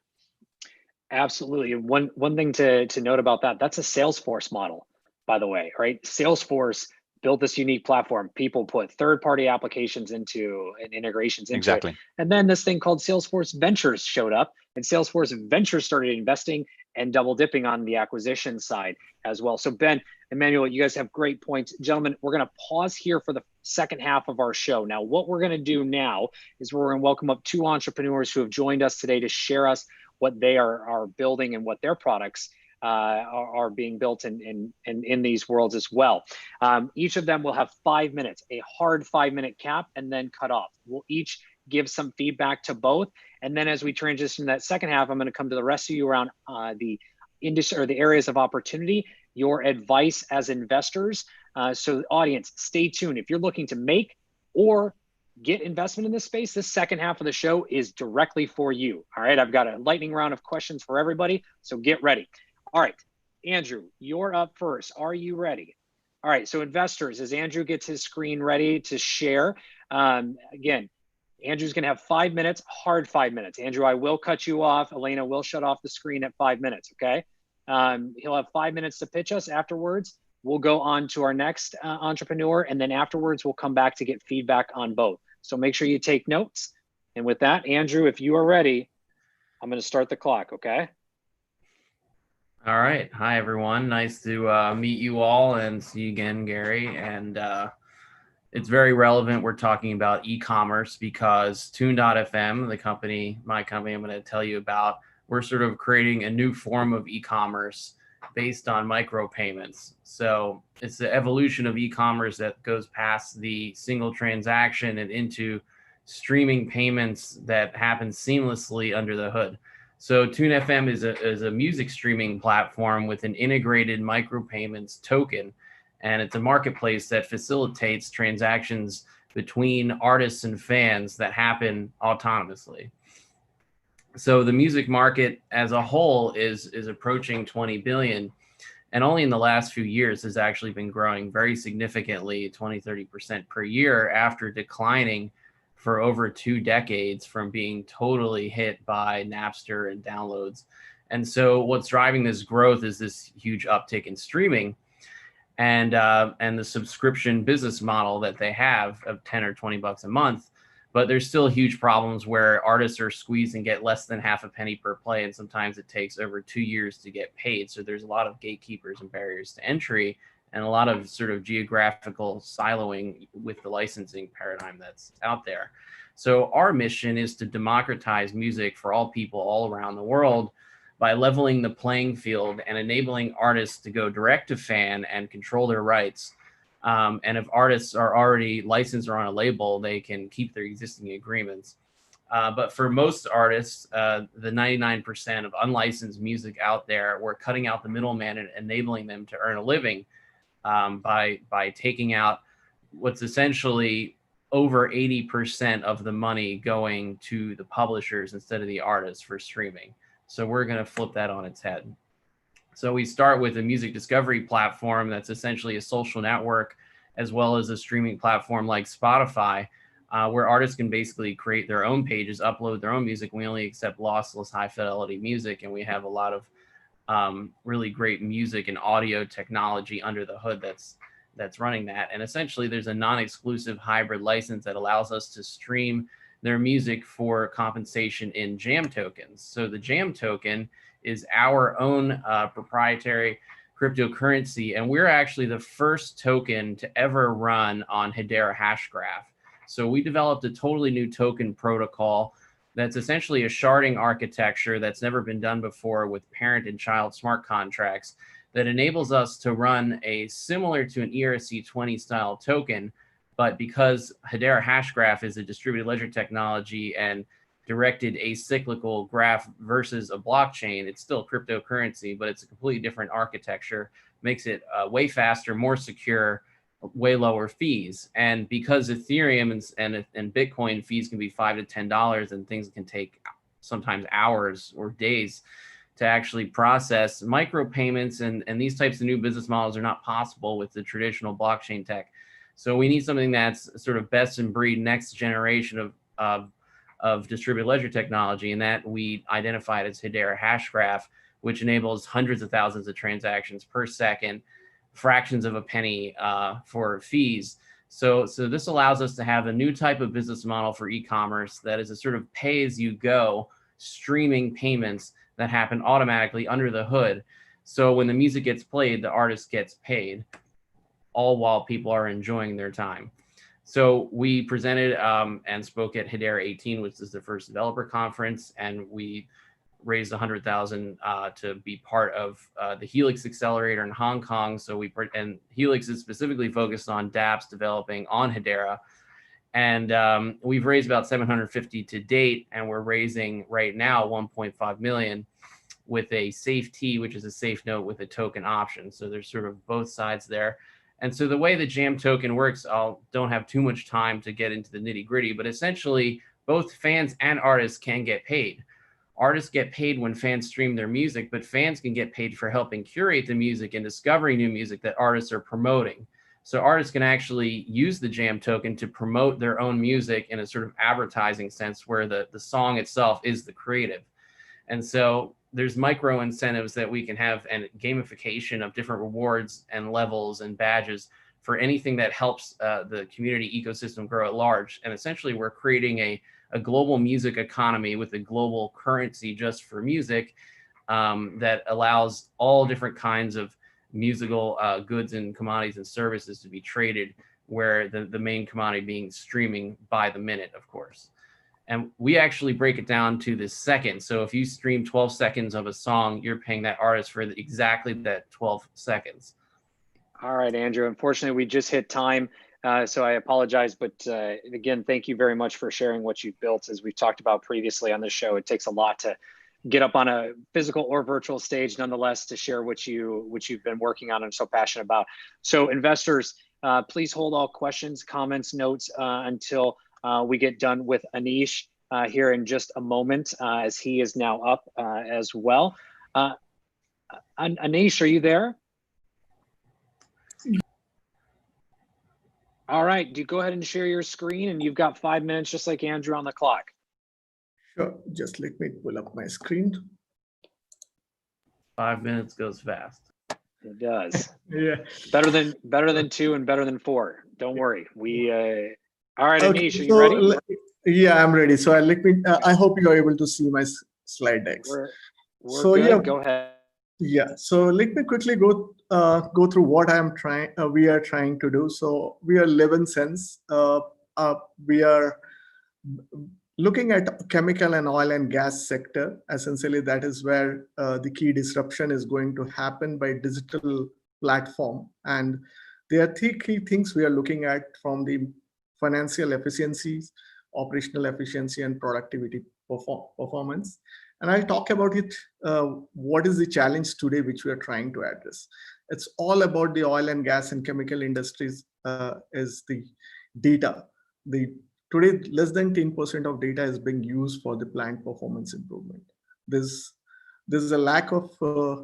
Absolutely. One thing to note about that's a Salesforce model, by the way, right? Salesforce built this unique platform. People put third-party applications into and integrations into it. And then this thing called Salesforce Ventures showed up, and Salesforce Ventures started investing and double dipping on the acquisition side as well. So Ben, Emmanuel, you guys have great points. Gentlemen, we're going to pause here for the second half of our show. Now, what we're going to do now is we're going to welcome up two entrepreneurs who have joined us today to share us what they are building and what their products are being built in these worlds as well. Each of them will have 5 minutes, a hard 5-minute cap, and then cut off. We'll each give some feedback to both. And then as we transition to that second half, I'm going to come to the rest of you around the industry or the areas of opportunity, your advice as investors. So audience, stay tuned. If you're looking to make or get investment in this space, this second half of the show is directly for you. All right, I've got a lightning round of questions for everybody, so get ready. All right, Andrew, you're up first. Are you ready? All right, so investors, as Andrew gets his screen ready to share, again, Andrew's gonna have 5 minutes, hard 5 minutes. Andrew, I will cut you off. Elena will shut off the screen at 5 minutes, okay? He'll have 5 minutes to pitch us. Afterwards, we'll go on to our next entrepreneur, and then afterwards, we'll come back to get feedback on both. So make sure you take notes. And with that, Andrew, if you are ready, I'm gonna start the clock, okay? All right. Hi, everyone. Nice to meet you all and see you again, Gary. And it's very relevant. We're talking about e-commerce because Tune.fm, my company I'm going to tell you about, we're sort of creating a new form of e-commerce based on micropayments. So it's the evolution of e-commerce that goes past the single transaction and into streaming payments that happen seamlessly under the hood. So Tune FM is a music streaming platform with an integrated micropayments token, and it's a marketplace that facilitates transactions between artists and fans that happen autonomously. So the music market as a whole is approaching 20 billion, and only in the last few years has actually been growing very significantly, 20-30% per year, after declining for over 2 decades from being totally hit by Napster and downloads. And so what's driving this growth is this huge uptick in streaming and the subscription business model that they have of 10 or 20 bucks a month. But there's still huge problems where artists are squeezed and get less than half a penny per play, and sometimes it takes over 2 years to get paid. So there's a lot of gatekeepers and barriers to entry, and a lot of sort of geographical siloing with the licensing paradigm that's out there. So our mission is to democratize music for all people all around the world by leveling the playing field and enabling artists to go direct to fan and control their rights. And if artists are already licensed or on a label, they can keep their existing agreements. But for most artists, the 99% of unlicensed music out there, we're cutting out the middleman and enabling them to earn a living by taking out what's essentially over 80% of the money going to the publishers instead of the artists for streaming. So we're going to flip that on its head. So we start with a music discovery platform that's essentially a social network, as well as a streaming platform like Spotify, where artists can basically create their own pages, upload their own music. We only accept lossless, high fidelity music, and we have a lot of really great music and audio technology under the hood that's running that. And essentially, there's a non-exclusive hybrid license that allows us to stream their music for compensation in jam tokens. So the jam token is our own proprietary cryptocurrency, and we're actually the first token to ever run on Hedera Hashgraph. So we developed a totally new token protocol that's essentially a sharding architecture that's never been done before with parent and child smart contracts that enables us to run a similar to an ERC20 style token, but because Hedera Hashgraph is a distributed ledger technology and directed acyclical graph versus a blockchain, it's still cryptocurrency, but it's a completely different architecture, makes it way faster, more secure, way lower fees. And because Ethereum and Bitcoin fees can be $5 to $10 and things can take sometimes hours or days to actually process, micropayments and these types of new business models are not possible with the traditional blockchain tech. So we need something that's sort of best in breed, next generation of distributed ledger technology, and that we identified as Hedera Hashgraph, which enables hundreds of thousands of transactions per second, fractions of a penny for fees. So this allows us to have a new type of business model for e-commerce that is a sort of pay-as-you-go streaming payments that happen automatically under the hood. So when the music gets played, the artist gets paid, all while people are enjoying their time. So we presented and spoke at Hedera 18, which is the first developer conference, and we raised 100,000 to be part of the Helix Accelerator in Hong Kong. So and Helix is specifically focused on dApps developing on Hedera, and we've raised about 750 to date, and we're raising right now 1.5 million with a safe T, which is a safe note with a token option. So there's sort of both sides there. And so the way the jam token works, don't have too much time to get into the nitty gritty, but essentially both fans and artists can get paid. Artists get paid when fans stream their music, but fans can get paid for helping curate the music and discovering new music that artists are promoting. So artists can actually use the jam token to promote their own music in a sort of advertising sense where the song itself is the creative. And so there's micro incentives that we can have and gamification of different rewards and levels and badges for anything that helps the community ecosystem grow at large. And essentially we're creating a global music economy with a global currency just for music that allows all different kinds of musical goods and commodities and services to be traded, where the main commodity being streaming by the minute, of course. And we actually break it down to the second. So if you stream 12 seconds of a song, you're paying that artist for exactly that 12 seconds. All right, Andrew. Unfortunately, we just hit time. So I apologize. But again, thank you very much for sharing what you've built. As we've talked about previously on this show, it takes a lot to get up on a physical or virtual stage, nonetheless, to share what you've been working on and so passionate about. So investors, please hold all questions, comments, notes until we get done with Anish here in just a moment, as he is now up as well. Anish, are you there? All right, do go ahead and share your screen, and you've got 5 minutes, just like Andrew, on the clock. Sure, just let me pull up my screen. 5 minutes goes fast. It does. Yeah. Better than 2 and better than 4. Don't worry. We all right, Okay, Anish, are you ready? Yeah, I'm ready. So I hope you are able to see my slide decks. We're So, good. yeah. Go ahead. Yeah, so let me quickly go through what we are trying to do. So we are Levinsense. We are looking at chemical and oil and gas sector. Essentially, that is where the key disruption is going to happen by digital platform. And there are 3 key things we are looking at, from the financial efficiencies, operational efficiency, and productivity performance. And I'll talk about it. What is the challenge today which we are trying to address? It's all about the oil and gas and chemical industries. Is the data. Today, less than 10% of data is being used for the plant performance improvement. There's a lack of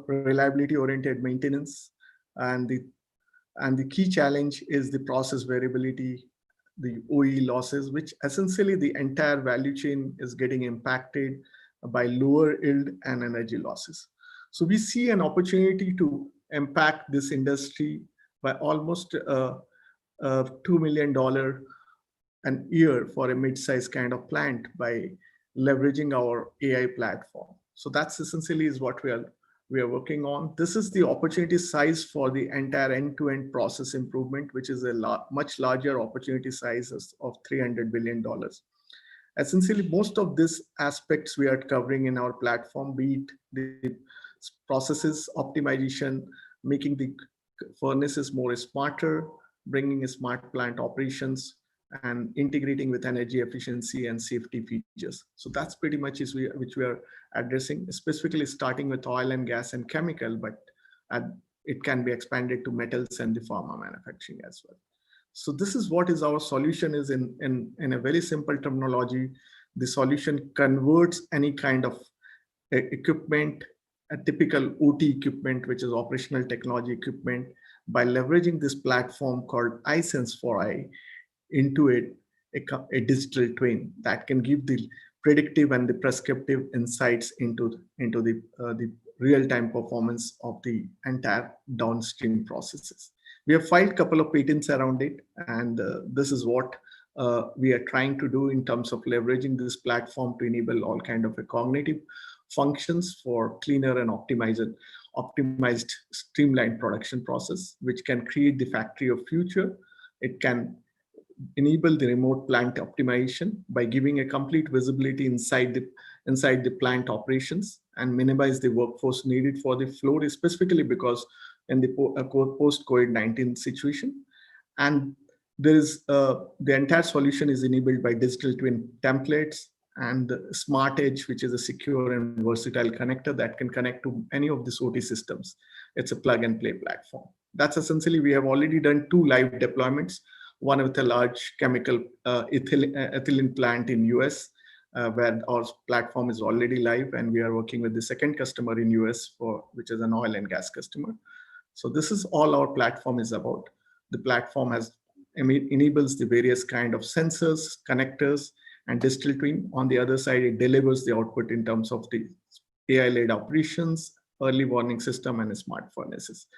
reliability-oriented maintenance, and the key challenge is the process variability, the OE losses, which essentially the entire value chain is getting impacted by lower yield and energy losses. So we see an opportunity to impact this industry by almost $2 million an year for a mid-sized kind of plant by leveraging our AI platform. So that's essentially is what we are working on. This is the opportunity size for the entire end-to-end process improvement, which is a much larger opportunity size of $300 billion. Essentially, most of these aspects we are covering in our platform, be it the processes optimization, making the furnaces more smarter, bringing a smart plant operations, and integrating with energy efficiency and safety features. So that's pretty much which we are addressing, specifically starting with oil and gas and chemical, but it can be expanded to metals and the pharma manufacturing as well. So this is what is our solution is in a very simple terminology. The solution converts any kind of equipment, a typical OT equipment, which is operational technology equipment, by leveraging this platform called iSense4i into a digital twin that can give the predictive and the prescriptive insights into the real-time performance of the entire downstream processes. We have filed a couple of patents around it, and this is what we are trying to do in terms of leveraging this platform to enable all kind of a cognitive functions for cleaner and optimized streamlined production process, which can create the factory of future. It can enable the remote plant optimization by giving a complete visibility inside the plant operations and minimize the workforce needed for the floor, specifically because in the post-COVID-19 situation. And there is the entire solution is enabled by digital twin templates and Smart Edge, which is a secure and versatile connector that can connect to any of the OT systems. It's a plug and play platform. That's essentially, we have already done 2 live deployments, one with a large chemical ethylene plant in US, where our platform is already live, and we are working with the second customer in US which is an oil and gas customer. So this is all our platform is about. The platform enables the various kind of sensors, connectors, and digital twin. On the other side, it delivers the output in terms of the AI-led operations, early warning system, and smart furnaces.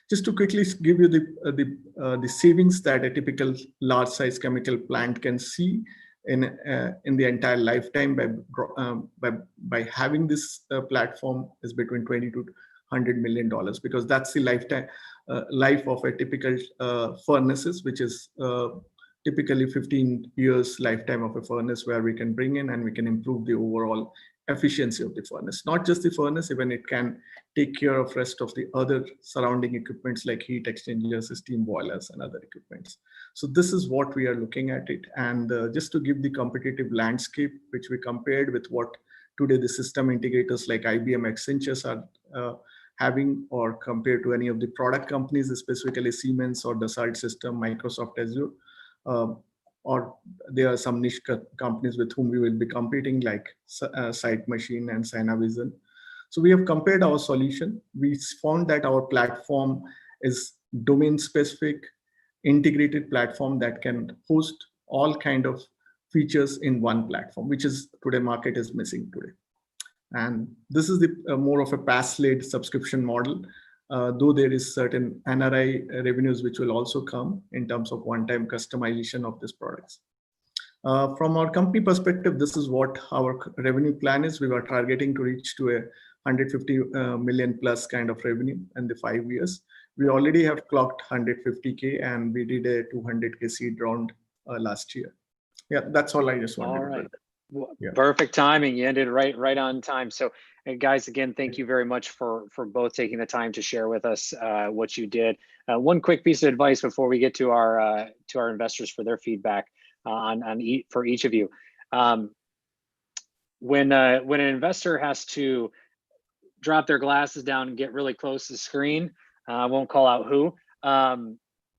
Just to quickly give you the savings that a typical large-size chemical plant can see in the entire lifetime by having this platform is between $20 to $100 million, because that's the lifetime life of a typical furnaces, which is typically 15 years lifetime of a furnace, where we can bring in and we can improve the overall efficiency of the furnace. Not just the furnace, even it can take care of rest of the other surrounding equipments like heat exchangers, steam boilers, and other equipments. So this is what we are looking at it. And just to give the competitive landscape, which we compared with what today the system integrators like IBM, Accenture are having, or compared to any of the product companies, specifically Siemens or Dassault System, Microsoft Azure, or there are some niche companies with whom we will be competing like Sight Machine and Synavision. So we have compared our solution. We found that our platform is domain specific, integrated platform that can host all kind of features in one platform, which is today market is missing today. And this is the more of a pass-led subscription model, though there is certain NRI revenues which will also come in terms of one-time customization of these products. From our company perspective, this is what our revenue plan is. We were targeting to reach to a 150 million plus kind of revenue in the 5 years. We already have clocked 150K and we did a 200K seed round last year. Yeah, that's all I just wanted to right. Yeah. Perfect timing. You ended right on time. So guys, again, thank you very much for both taking the time to share with us what you did. One quick piece of advice before we get to our investors for their feedback for each of you. When an investor has to drop their glasses down and get really close to the screen, I won't call out who,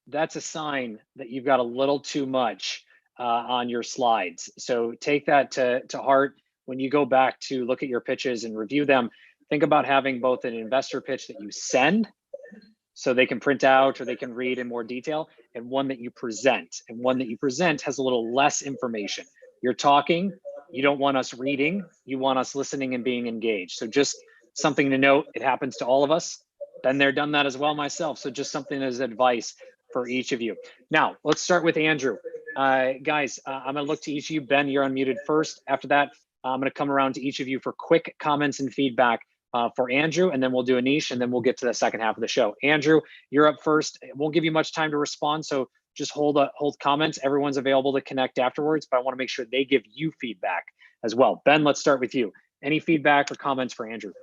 that's a sign that you've got a little too much on your slides. So take that to heart when you go back to look at your pitches and review them. Think about having both an investor pitch that you send so they can print out or they can read in more detail, and one that you present. And one that you present has a little less information. You're talking, you don't want us reading, you want us listening and being engaged. So just something to note, it happens to all of us. Been there, done that as well myself. So just something as advice for each of you. Now, let's start with Andrew. Guys, I'm gonna look to each of you. Ben, you're unmuted first. After that, I'm gonna come around to each of you for quick comments and feedback for Andrew, and then we'll do Anish, and then we'll get to the second half of the show. Andrew, you're up first. It won't give you much time to respond, so just hold comments. Everyone's available to connect afterwards, but I wanna make sure they give you feedback as well. Ben, let's start with you. Any feedback or comments for Andrew?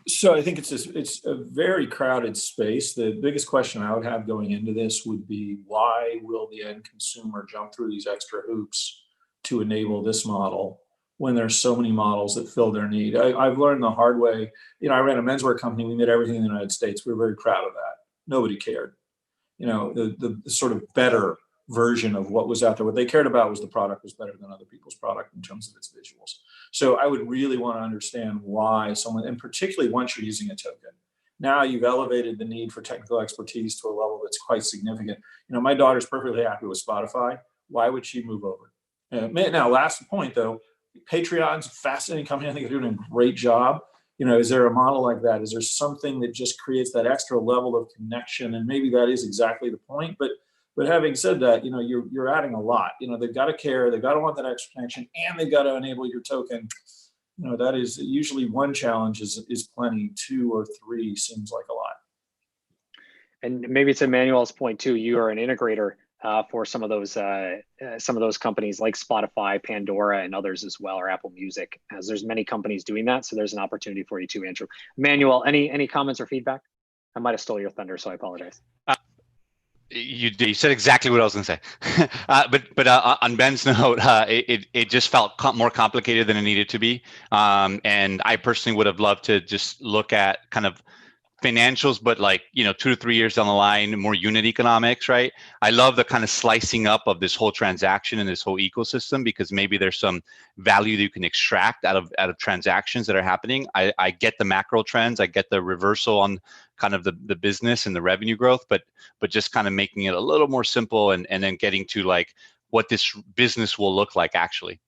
So I think it's a very crowded space. The biggest question I would have going into this would be, why will the end consumer jump through these extra hoops to enable this model when there's so many models that fill their need? I've learned the hard way. You know, I ran a menswear company. We made everything in the United States. We were very proud of that. Nobody cared. You know, the sort of better version of what was out there. What they cared about was the product was better than other people's product in terms of its visuals. So I would really want to understand why someone, and particularly once you're using a token, now you've elevated the need for technical expertise to a level that's quite significant. You know, my daughter's perfectly happy with Spotify. Why would she move over? Now, last point though, Patreon's a fascinating company. I think they're doing a great job. You know, is there a model like that? Is there something that just creates that extra level of connection? And maybe that is exactly the point. But having said that, you know, you're adding a lot. You know, they've got to care, they've got to want that extra connection, and they've got to enable your token. You know, that is usually one challenge is plenty. 2 or 3 seems like a lot. And maybe to Emmanuel's point too, you are an integrator for some of those companies like Spotify, Pandora, and others as well, or Apple Music, as there's many companies doing that. So there's an opportunity for you too, Andrew. Emmanuel, any comments or feedback? I might have stole your thunder, so I apologize. You said exactly what I was going to say. but on Ben's note, it just felt more complicated than it needed to be. And I personally would have loved to just look at kind of financials, but like, you know, 2 to 3 years down the line, more unit economics, right? I love the kind of slicing up of this whole transaction and this whole ecosystem, because maybe there's some value that you can extract out of transactions that are happening. I get the macro trends, I get the reversal on kind of the business and the revenue growth, but just kind of making it a little more simple and then getting to like what this business will look like actually.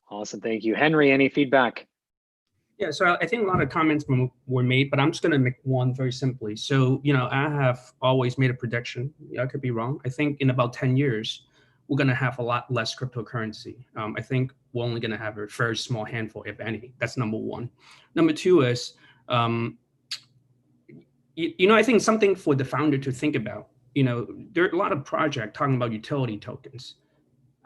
Awesome, thank you. Henry, any feedback? Yeah, so I think a lot of comments were made, but I'm just going to make one very simply. So, you know, I have always made a prediction. I could be wrong. I think in about 10 years, we're going to have a lot less cryptocurrency. I think we're only going to have a very small handful, if any. That's number one. Number two is, you know, I think something for the founder to think about. You know, there are a lot of projects talking about utility tokens.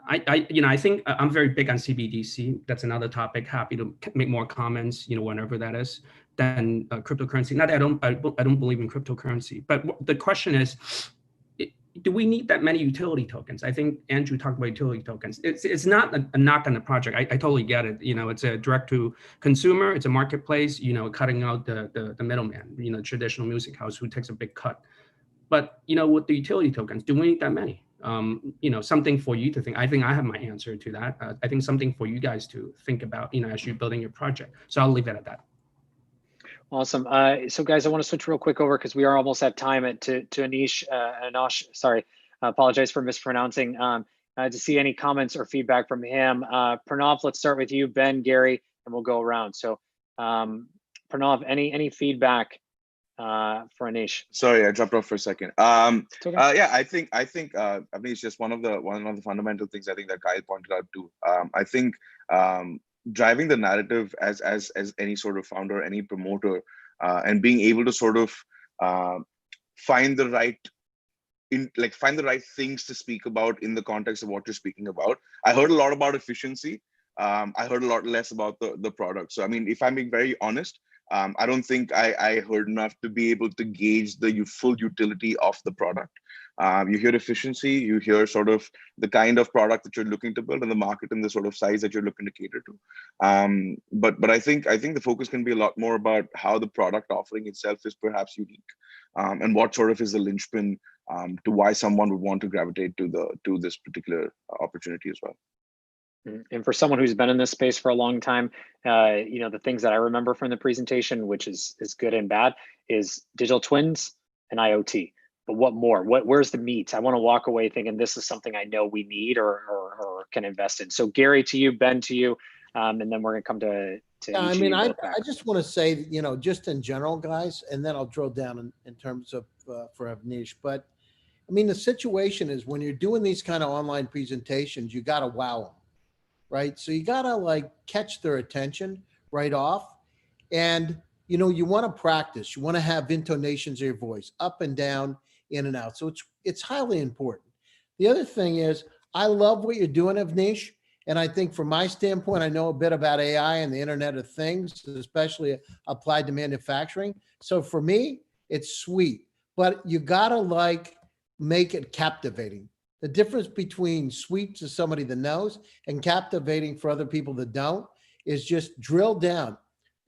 I think I'm very big on CBDC. That's another topic. Happy to make more comments, you know, whenever that is, than cryptocurrency. Not that I don't believe in cryptocurrency, but the question is, do we need that many utility tokens? I think Andrew talked about utility tokens. It's not a knock on the project. I totally get it. You know, it's a direct to consumer. It's a marketplace. You know, cutting out the middleman. You know, traditional music house who takes a big cut. But you know, with the utility tokens, do we need that many? You know, something for you to think. I think I have my answer to that. I think something for you guys to think about. You know, as you're building your project. So I'll leave it at that. Awesome. So guys, I want to switch real quick over because we are almost at time to Anish, sorry, I apologize for mispronouncing, to see any comments or feedback from him. Pranav, let's start with you, Ben, Gary, and we'll go around. So Pranav, any feedback for Anish? Sorry, I dropped off for a second. Okay. Yeah, I think Anish, just one of the fundamental things I think that Kyle pointed out too. I think driving the narrative as any sort of founder, any promoter, and being able to sort of find the right things to speak about in the context of what you're speaking about. I heard a lot about efficiency. I heard a lot less about the product. So I mean, if I'm being very honest, I don't think I heard enough to be able to gauge the full utility of the product. You hear efficiency, you hear sort of the kind of product that you're looking to build and the market and the sort of size that you're looking to cater to. But I think the focus can be a lot more about how the product offering itself is perhaps unique, and what sort of is the linchpin to why someone would want to gravitate to this particular opportunity as well. And for someone who's been in this space for a long time, you know, the things that I remember from the presentation, which is good and bad, is digital twins and IoT. But what more? Where's the meat? I want to walk away thinking this is something I know we need or can invest in. So Gary, to you, Ben, to you, and then we're going to come to yeah, I mean, I just want to say, you know, just in general, guys, and then I'll drill down in terms of for Avnish. But I mean, the situation is when you're doing these kind of online presentations, you got to wow them, right? So you got to like catch their attention right off. And, you know, you want to practice. You want to have intonations of your voice up and down, in and out. So it's highly important. The other thing is, I love what you're doing, Avnish. And I think from my standpoint, I know a bit about AI and the Internet of Things, especially applied to manufacturing. So for me, it's sweet, but you gotta like make it captivating. The difference between sweet to somebody that knows and captivating for other people that don't is just drill down.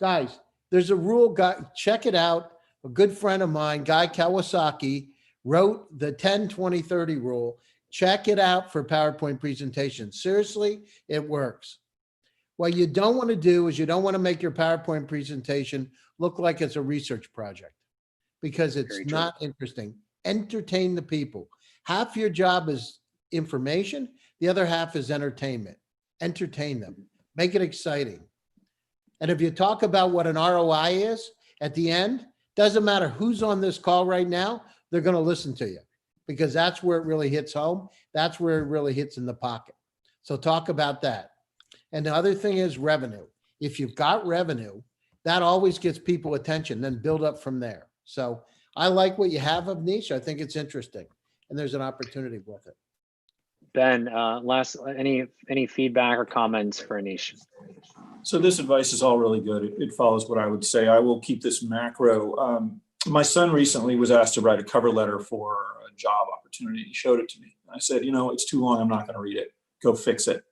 Guys, there's a rule, guy, check it out. A good friend of mine, Guy Kawasaki, wrote the 10-20-30 rule. Check it out for PowerPoint presentations. Seriously, it works. What you don't want to do is you don't want to make your PowerPoint presentation look like it's a research project because it's not interesting. Entertain the people. Half your job is information. The other half is entertainment. Entertain them. Make it exciting. And if you talk about what an ROI is at the end, doesn't matter who's on this call right now, they're going to listen to you because that's where it really hits home. That's where it really hits in the pocket. So talk about that. And the other thing is revenue. If you've got revenue, that always gets people attention, then build up from there. So I like what you have, Avnish. I think it's interesting and there's an opportunity with it. Ben, any feedback or comments for Anish? So this advice is all really good. It follows what I would say. I will keep this macro. My son recently was asked to write a cover letter for a job opportunity. He showed it to me. I said, you know, it's too long. I'm not going to read it. Go fix it.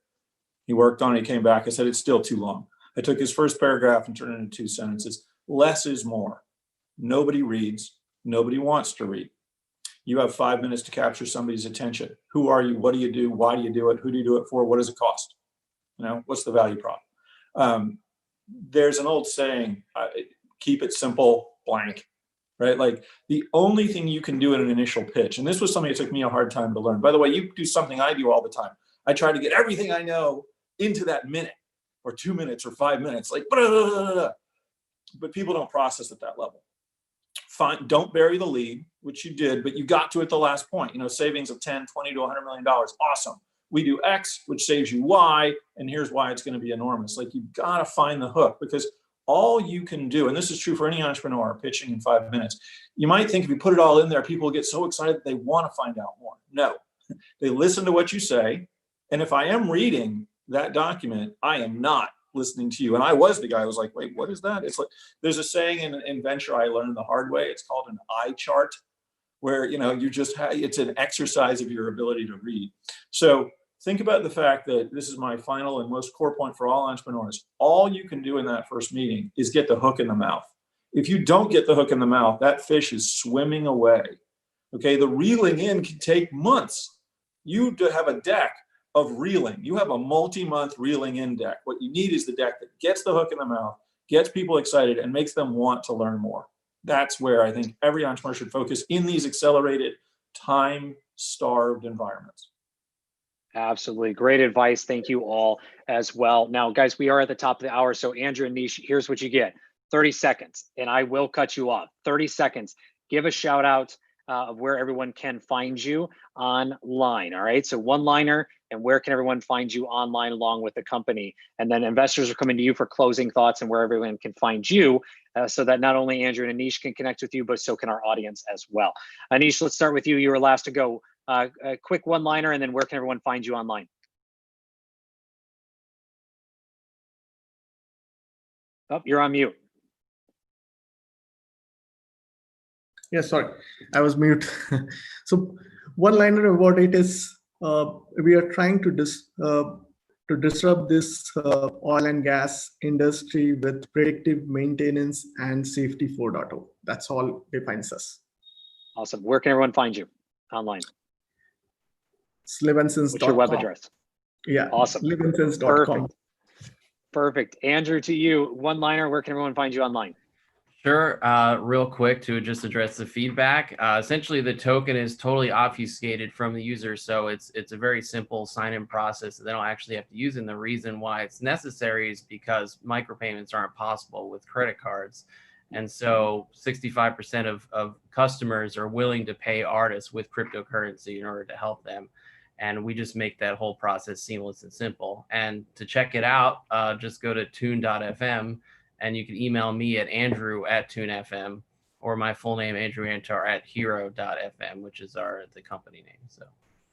He worked on it. He came back. I said, it's still too long. I took his first paragraph and turned it into 2 sentences. Less is more. Nobody reads. Nobody wants to read. You have 5 minutes to capture somebody's attention. Who are you? What do you do? Why do you do it? Who do you do it for? What does it cost? You know, what's the value prop? There's an old saying, keep it simple, blank, right? Like the only thing you can do in an initial pitch, and this was something that took me a hard time to learn. By the way, you do something I do all the time. I try to get everything I know into that minute or 2 minutes or 5 minutes, like, blah, blah, blah, blah. But people don't process at that level. Fine, don't bury the lead, which you did, but you got to at the last point, you know, savings of 10, 20 to $100 million. Awesome. We do X, which saves you Y, and here's why it's going to be enormous. Like you've got to find the hook because all you can do, and this is true for any entrepreneur pitching in 5 minutes, you might think if you put it all in there, people will get so excited that they want to find out more. No, they listen to what you say. And if I am reading that document, I am not listening to you. And I was the guy who was like, wait, what is that? It's like, there's a saying in venture I learned the hard way. It's called an eye chart. where, you know, you just it's an exercise of your ability to read. So think about the fact that this is my final and most core point for all entrepreneurs. All you can do in that first meeting is get the hook in the mouth. If you don't get the hook in the mouth, that fish is swimming away. Okay, the reeling in can take months. You have a deck of reeling. You have a multi-month reeling in deck. What you need is the deck that gets the hook in the mouth, gets people excited, and makes them want to learn more. That's where I think every entrepreneur should focus in these accelerated, time-starved environments. Absolutely. Great advice. Thank you all as well. Now, guys, we are at the top of the hour. So Andrew and Nish, here's what you get. 30 seconds, and I will cut you off. 30 seconds. Give a shout out of where everyone can find you online. All right. So one-liner, and where can everyone find you online along with the company? And then investors are coming to you for closing thoughts and where everyone can find you, so that not only Andrew and Anish can connect with you, but so can our audience as well. Anish, let's start with you. You were last to go. A quick one-liner, and then where can everyone find you online? Oh, you're on mute. Yeah, sorry, I was mute. So one liner about it is we are trying to disrupt this oil and gas industry with predictive maintenance and safety 4.0. That's all defines us. Awesome. Where can everyone find you online? Levinsons.com. What's your web address? Yeah. Awesome. Levinsons.com. Perfect. Andrew, to you, one-liner, where can everyone find you online? Sure. Real quick to just address the feedback. Essentially, the token is totally obfuscated from the user, so it's a very simple sign-in process that they don't actually have to use. And the reason why it's necessary is because micropayments aren't possible with credit cards, and so 65% of customers are willing to pay artists with cryptocurrency in order to help them. And we just make that whole process seamless and simple. And to check it out, just go to tune.fm. And you can email me at andrew@tune.fm, or my full name, Andrew Antar, at hero.fm, which is the company name. So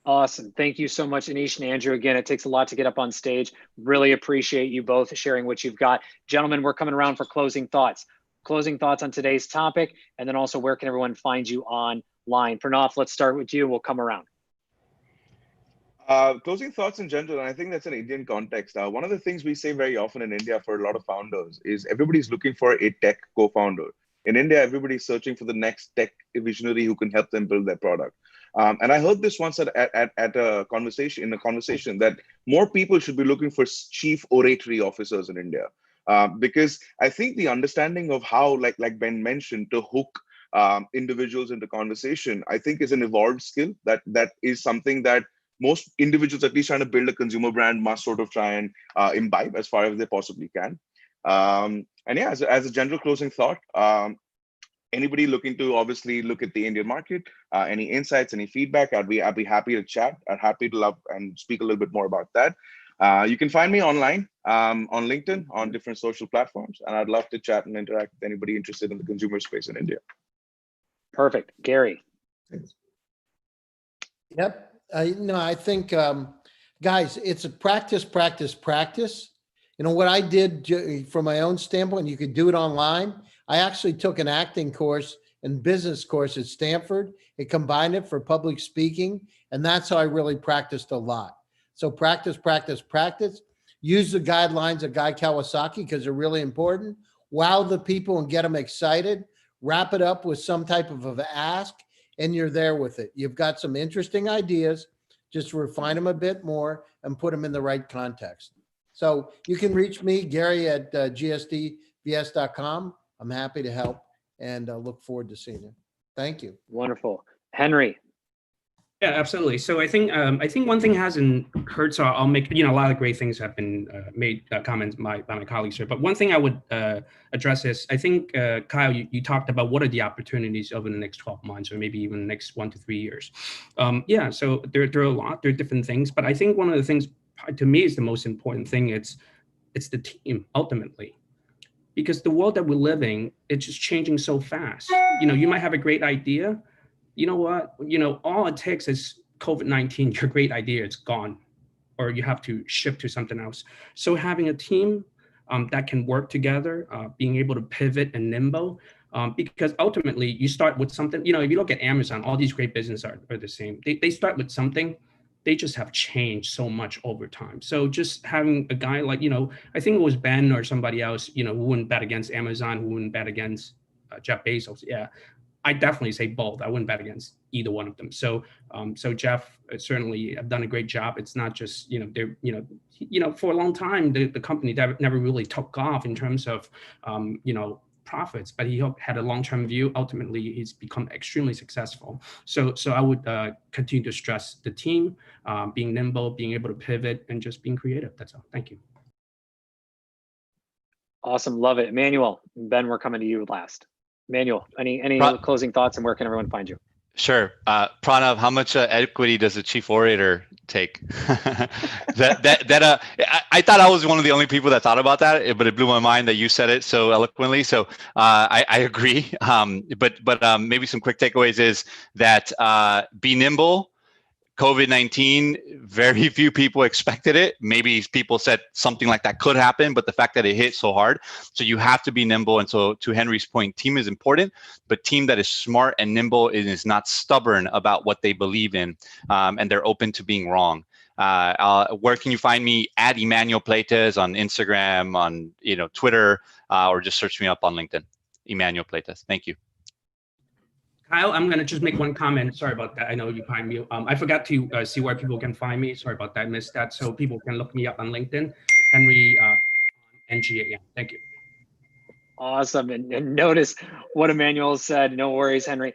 awesome. Thank you so much, Anish and Andrew. Again, it takes a lot to get up on stage. Really appreciate you both sharing what you've got. Gentlemen, we're coming around for closing thoughts. Closing thoughts on today's topic, and then also where can everyone find you online? Pranav, let's start with you. We'll come around. Closing thoughts in general, and I think that's an Indian context. One of the things we say very often in India for a lot of founders is everybody's looking for a tech co-founder. In India, everybody's searching for the next tech visionary who can help them build their product. And I heard this once at a conversation, that more people should be looking for chief oratory officers in India. Because I think the understanding of how, like Ben mentioned, to hook individuals into conversation, I think is an evolved skill that is something that most individuals, at least trying to build a consumer brand, must sort of try and imbibe as far as they possibly can. And yeah, as a general closing thought, anybody looking to obviously look at the Indian market, any insights, any feedback, I'd be happy to chat. I'd happy to love and speak a little bit more about that. You can find me online, on LinkedIn, on different social platforms, and I'd love to chat and interact with anybody interested in the consumer space in India. Perfect. Gary. Thanks. Yep. I think, guys, it's a practice. You know, what I did from my own standpoint, you could do it online. I actually took an acting course and business course at Stanford. It combined it for public speaking, and that's how I really practiced a lot. So practice. Use the guidelines of Guy Kawasaki because they're really important. Wow the people and get them excited. Wrap it up with some type of an ask, and you're there with it. You've got some interesting ideas, just refine them a bit more and put them in the right context. So you can reach me, Gary, at gsdvs.com. I'm happy to help and look forward to seeing you. Thank you. Wonderful. Henry. Yeah, absolutely. So I think one thing hasn't hurt. So I'll make, a lot of great things have been made comments by my colleagues here. But one thing I would address is, I think, Kyle, you talked about what are the opportunities over the next 12 months or maybe even the next 1 to 3 years. So there are a lot, there are different things. But I think one of the things to me is the most important thing. It's the team ultimately. Because the world that we're living, it's just changing so fast. You might have a great idea. You know what? All it takes is COVID-19, your great idea, it's gone, or you have to shift to something else. So having a team that can work together, being able to pivot and nimble, Because ultimately you start with something, you know, if you look at Amazon, all these great businesses are the same. They start with something, they just have changed so much over time. So just having a guy like, you know, I think it was Ben or somebody else, you know, who wouldn't bet against Amazon, who wouldn't bet against Jeff Bezos. Yeah, I definitely say both. I wouldn't bet against either one of them. So, so Jeff certainly have done a great job. It's not just, you know, they're, you know, for a long time, the company never really took off in terms of, you know, profits, but he had a long-term view. Ultimately, he's become extremely successful. So I would continue to stress the team, being nimble, being able to pivot, and just being creative. That's all. Thank you. Awesome, love it. Emmanuel, Ben, we're coming to you last. Emmanuel, any closing thoughts, and where can everyone find you? Sure. Pranav, how much equity does a chief orator take? I thought I was one of the only people that thought about that, but it blew my mind that you said it so eloquently. So I agree. But maybe some quick takeaways is that be nimble. COVID-19, very few people expected it. Maybe people said something like that could happen, but the fact that it hit so hard, so you have to be nimble. And so to Henry's point, team is important, but team that is smart and nimble and is not stubborn about what they believe in, and they're open to being wrong. Where can you find me? At Emmanuel Pleites on Instagram, on Twitter, or just search me up on LinkedIn. Emmanuel Pleites. Thank you. Kyle, I'm going to just make one comment. Sorry about that. I know you find me. I forgot to see where people can find me. Sorry about that. I missed that. So people can look me up on LinkedIn. Henry NGA. Thank you. Awesome. And notice what Emmanuel said. No worries, Henry.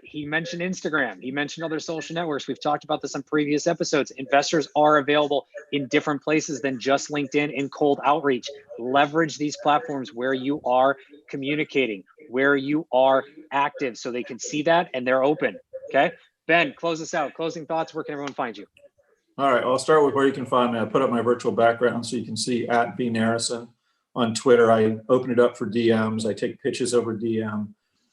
He mentioned Instagram. He mentioned other social networks. We've talked about this on previous episodes. Investors are available in different places than just LinkedIn and cold outreach. Leverage these platforms where you are communicating, where you are active, so they can see that and they're open. Okay. Ben, close us out. Closing thoughts. Where can everyone find you? All right. I'll start with where you can find me. I put up my virtual background so you can see at B Narrison. On Twitter, I open it up for DMs. I take pitches over DM.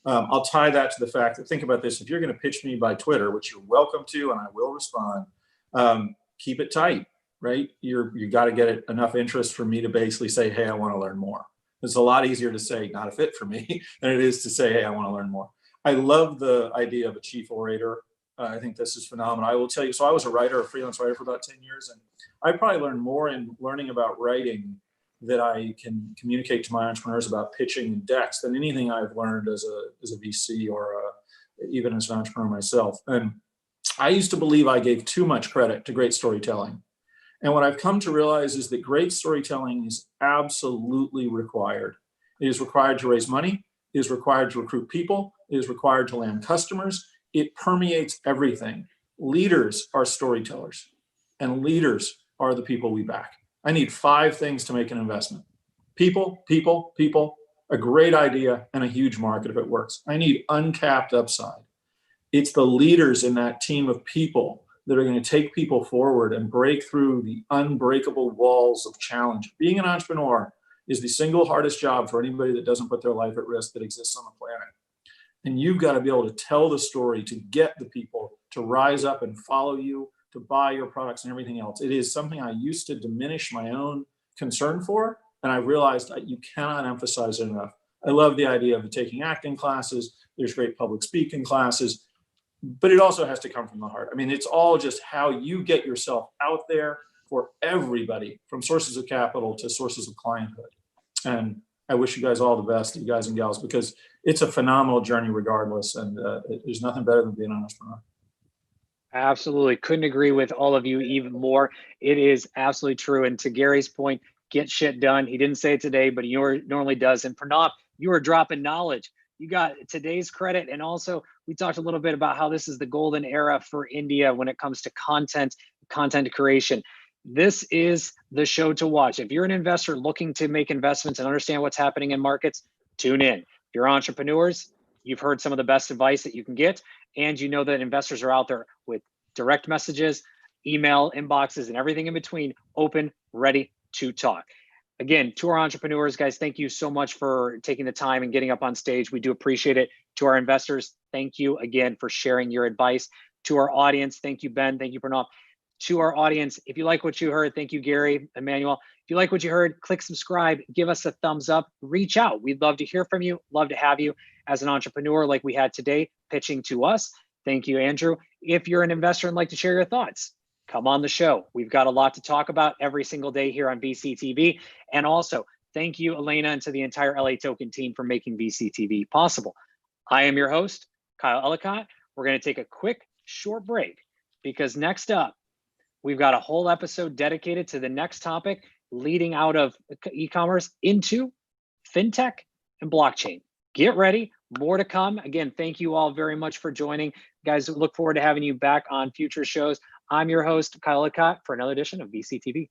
I'll tie that to the fact that, think about this, if you're going to pitch me by Twitter, which you're welcome to, and I will respond, keep it tight, right? You got to get it enough interest for me to basically say, hey, I want to learn more. It's a lot easier to say not a fit for me than it is to say, hey, I want to learn more. I love the idea of a chief orator. I think this is phenomenal. I will tell you, so I was a freelance writer for about 10 years, and I probably learned more in learning about writing that I can communicate to my entrepreneurs about pitching and decks than anything I've learned as a VC or even as an entrepreneur myself. And I used to believe I gave too much credit to great storytelling. And what I've come to realize is that great storytelling is absolutely required. It is required to raise money. It is required to recruit people. It is required to land customers. It permeates everything. Leaders are storytellers, and leaders are the people we back. I need 5 things to make an investment: people, people, people, a great idea, and a huge market if it works. I need uncapped upside. It's the leaders in that team of people that are going to take people forward and break through the unbreakable walls of challenge. Being an entrepreneur is the single hardest job for anybody that doesn't put their life at risk that exists on the planet. And you've got to be able to tell the story to get the people to rise up and follow you, to buy your products and everything else. It is something I used to diminish my own concern for, and I realized that you cannot emphasize it enough. I love the idea of taking acting classes. There's great public speaking classes, but it also has to come from the heart. I mean, it's all just how you get yourself out there for everybody, from sources of capital to sources of clienthood. And I wish you guys all the best, you guys and gals, because it's a phenomenal journey regardless, and there's nothing better than being an entrepreneur. Absolutely. Couldn't agree with all of you even more. It is absolutely true. And to Gary's point, get shit done. He didn't say it today, but he normally does. And Pranav, you are dropping knowledge. You got today's credit. And also, we talked a little bit about how this is the golden era for India when it comes to content creation. This is the show to watch. If you're an investor looking to make investments and understand what's happening in markets, tune in. If you're entrepreneurs, you've heard some of the best advice that you can get. And you know that investors are out there with direct messages, email inboxes, and everything in between, open, ready to talk. Again, to our entrepreneurs, guys, thank you so much for taking the time and getting up on stage. We do appreciate it. To our investors, thank you again for sharing your advice. To our audience, thank you, Ben. Thank you, Pranav. to our audience, if you like what you heard, thank you, Gary, Emmanuel. If you like what you heard, click subscribe, give us a thumbs up, reach out. We'd love to hear from you, love to have you as an entrepreneur like we had today pitching to us. Thank you, Andrew. If you're an investor and like to share your thoughts, come on the show. We've got a lot to talk about every single day here on VCTV. And also, thank you, Elena, and to the entire LA Token team for making VCTV possible. I am your host, Kyle Ellicott. We're going to take a quick, short break because next up, we've got a whole episode dedicated to the next topic leading out of e-commerce into fintech and blockchain. Get ready, more to come. Again, thank you all very much for joining. Guys, look forward to having you back on future shows. I'm your host, Kyle Ellicott, for another edition of VCTV.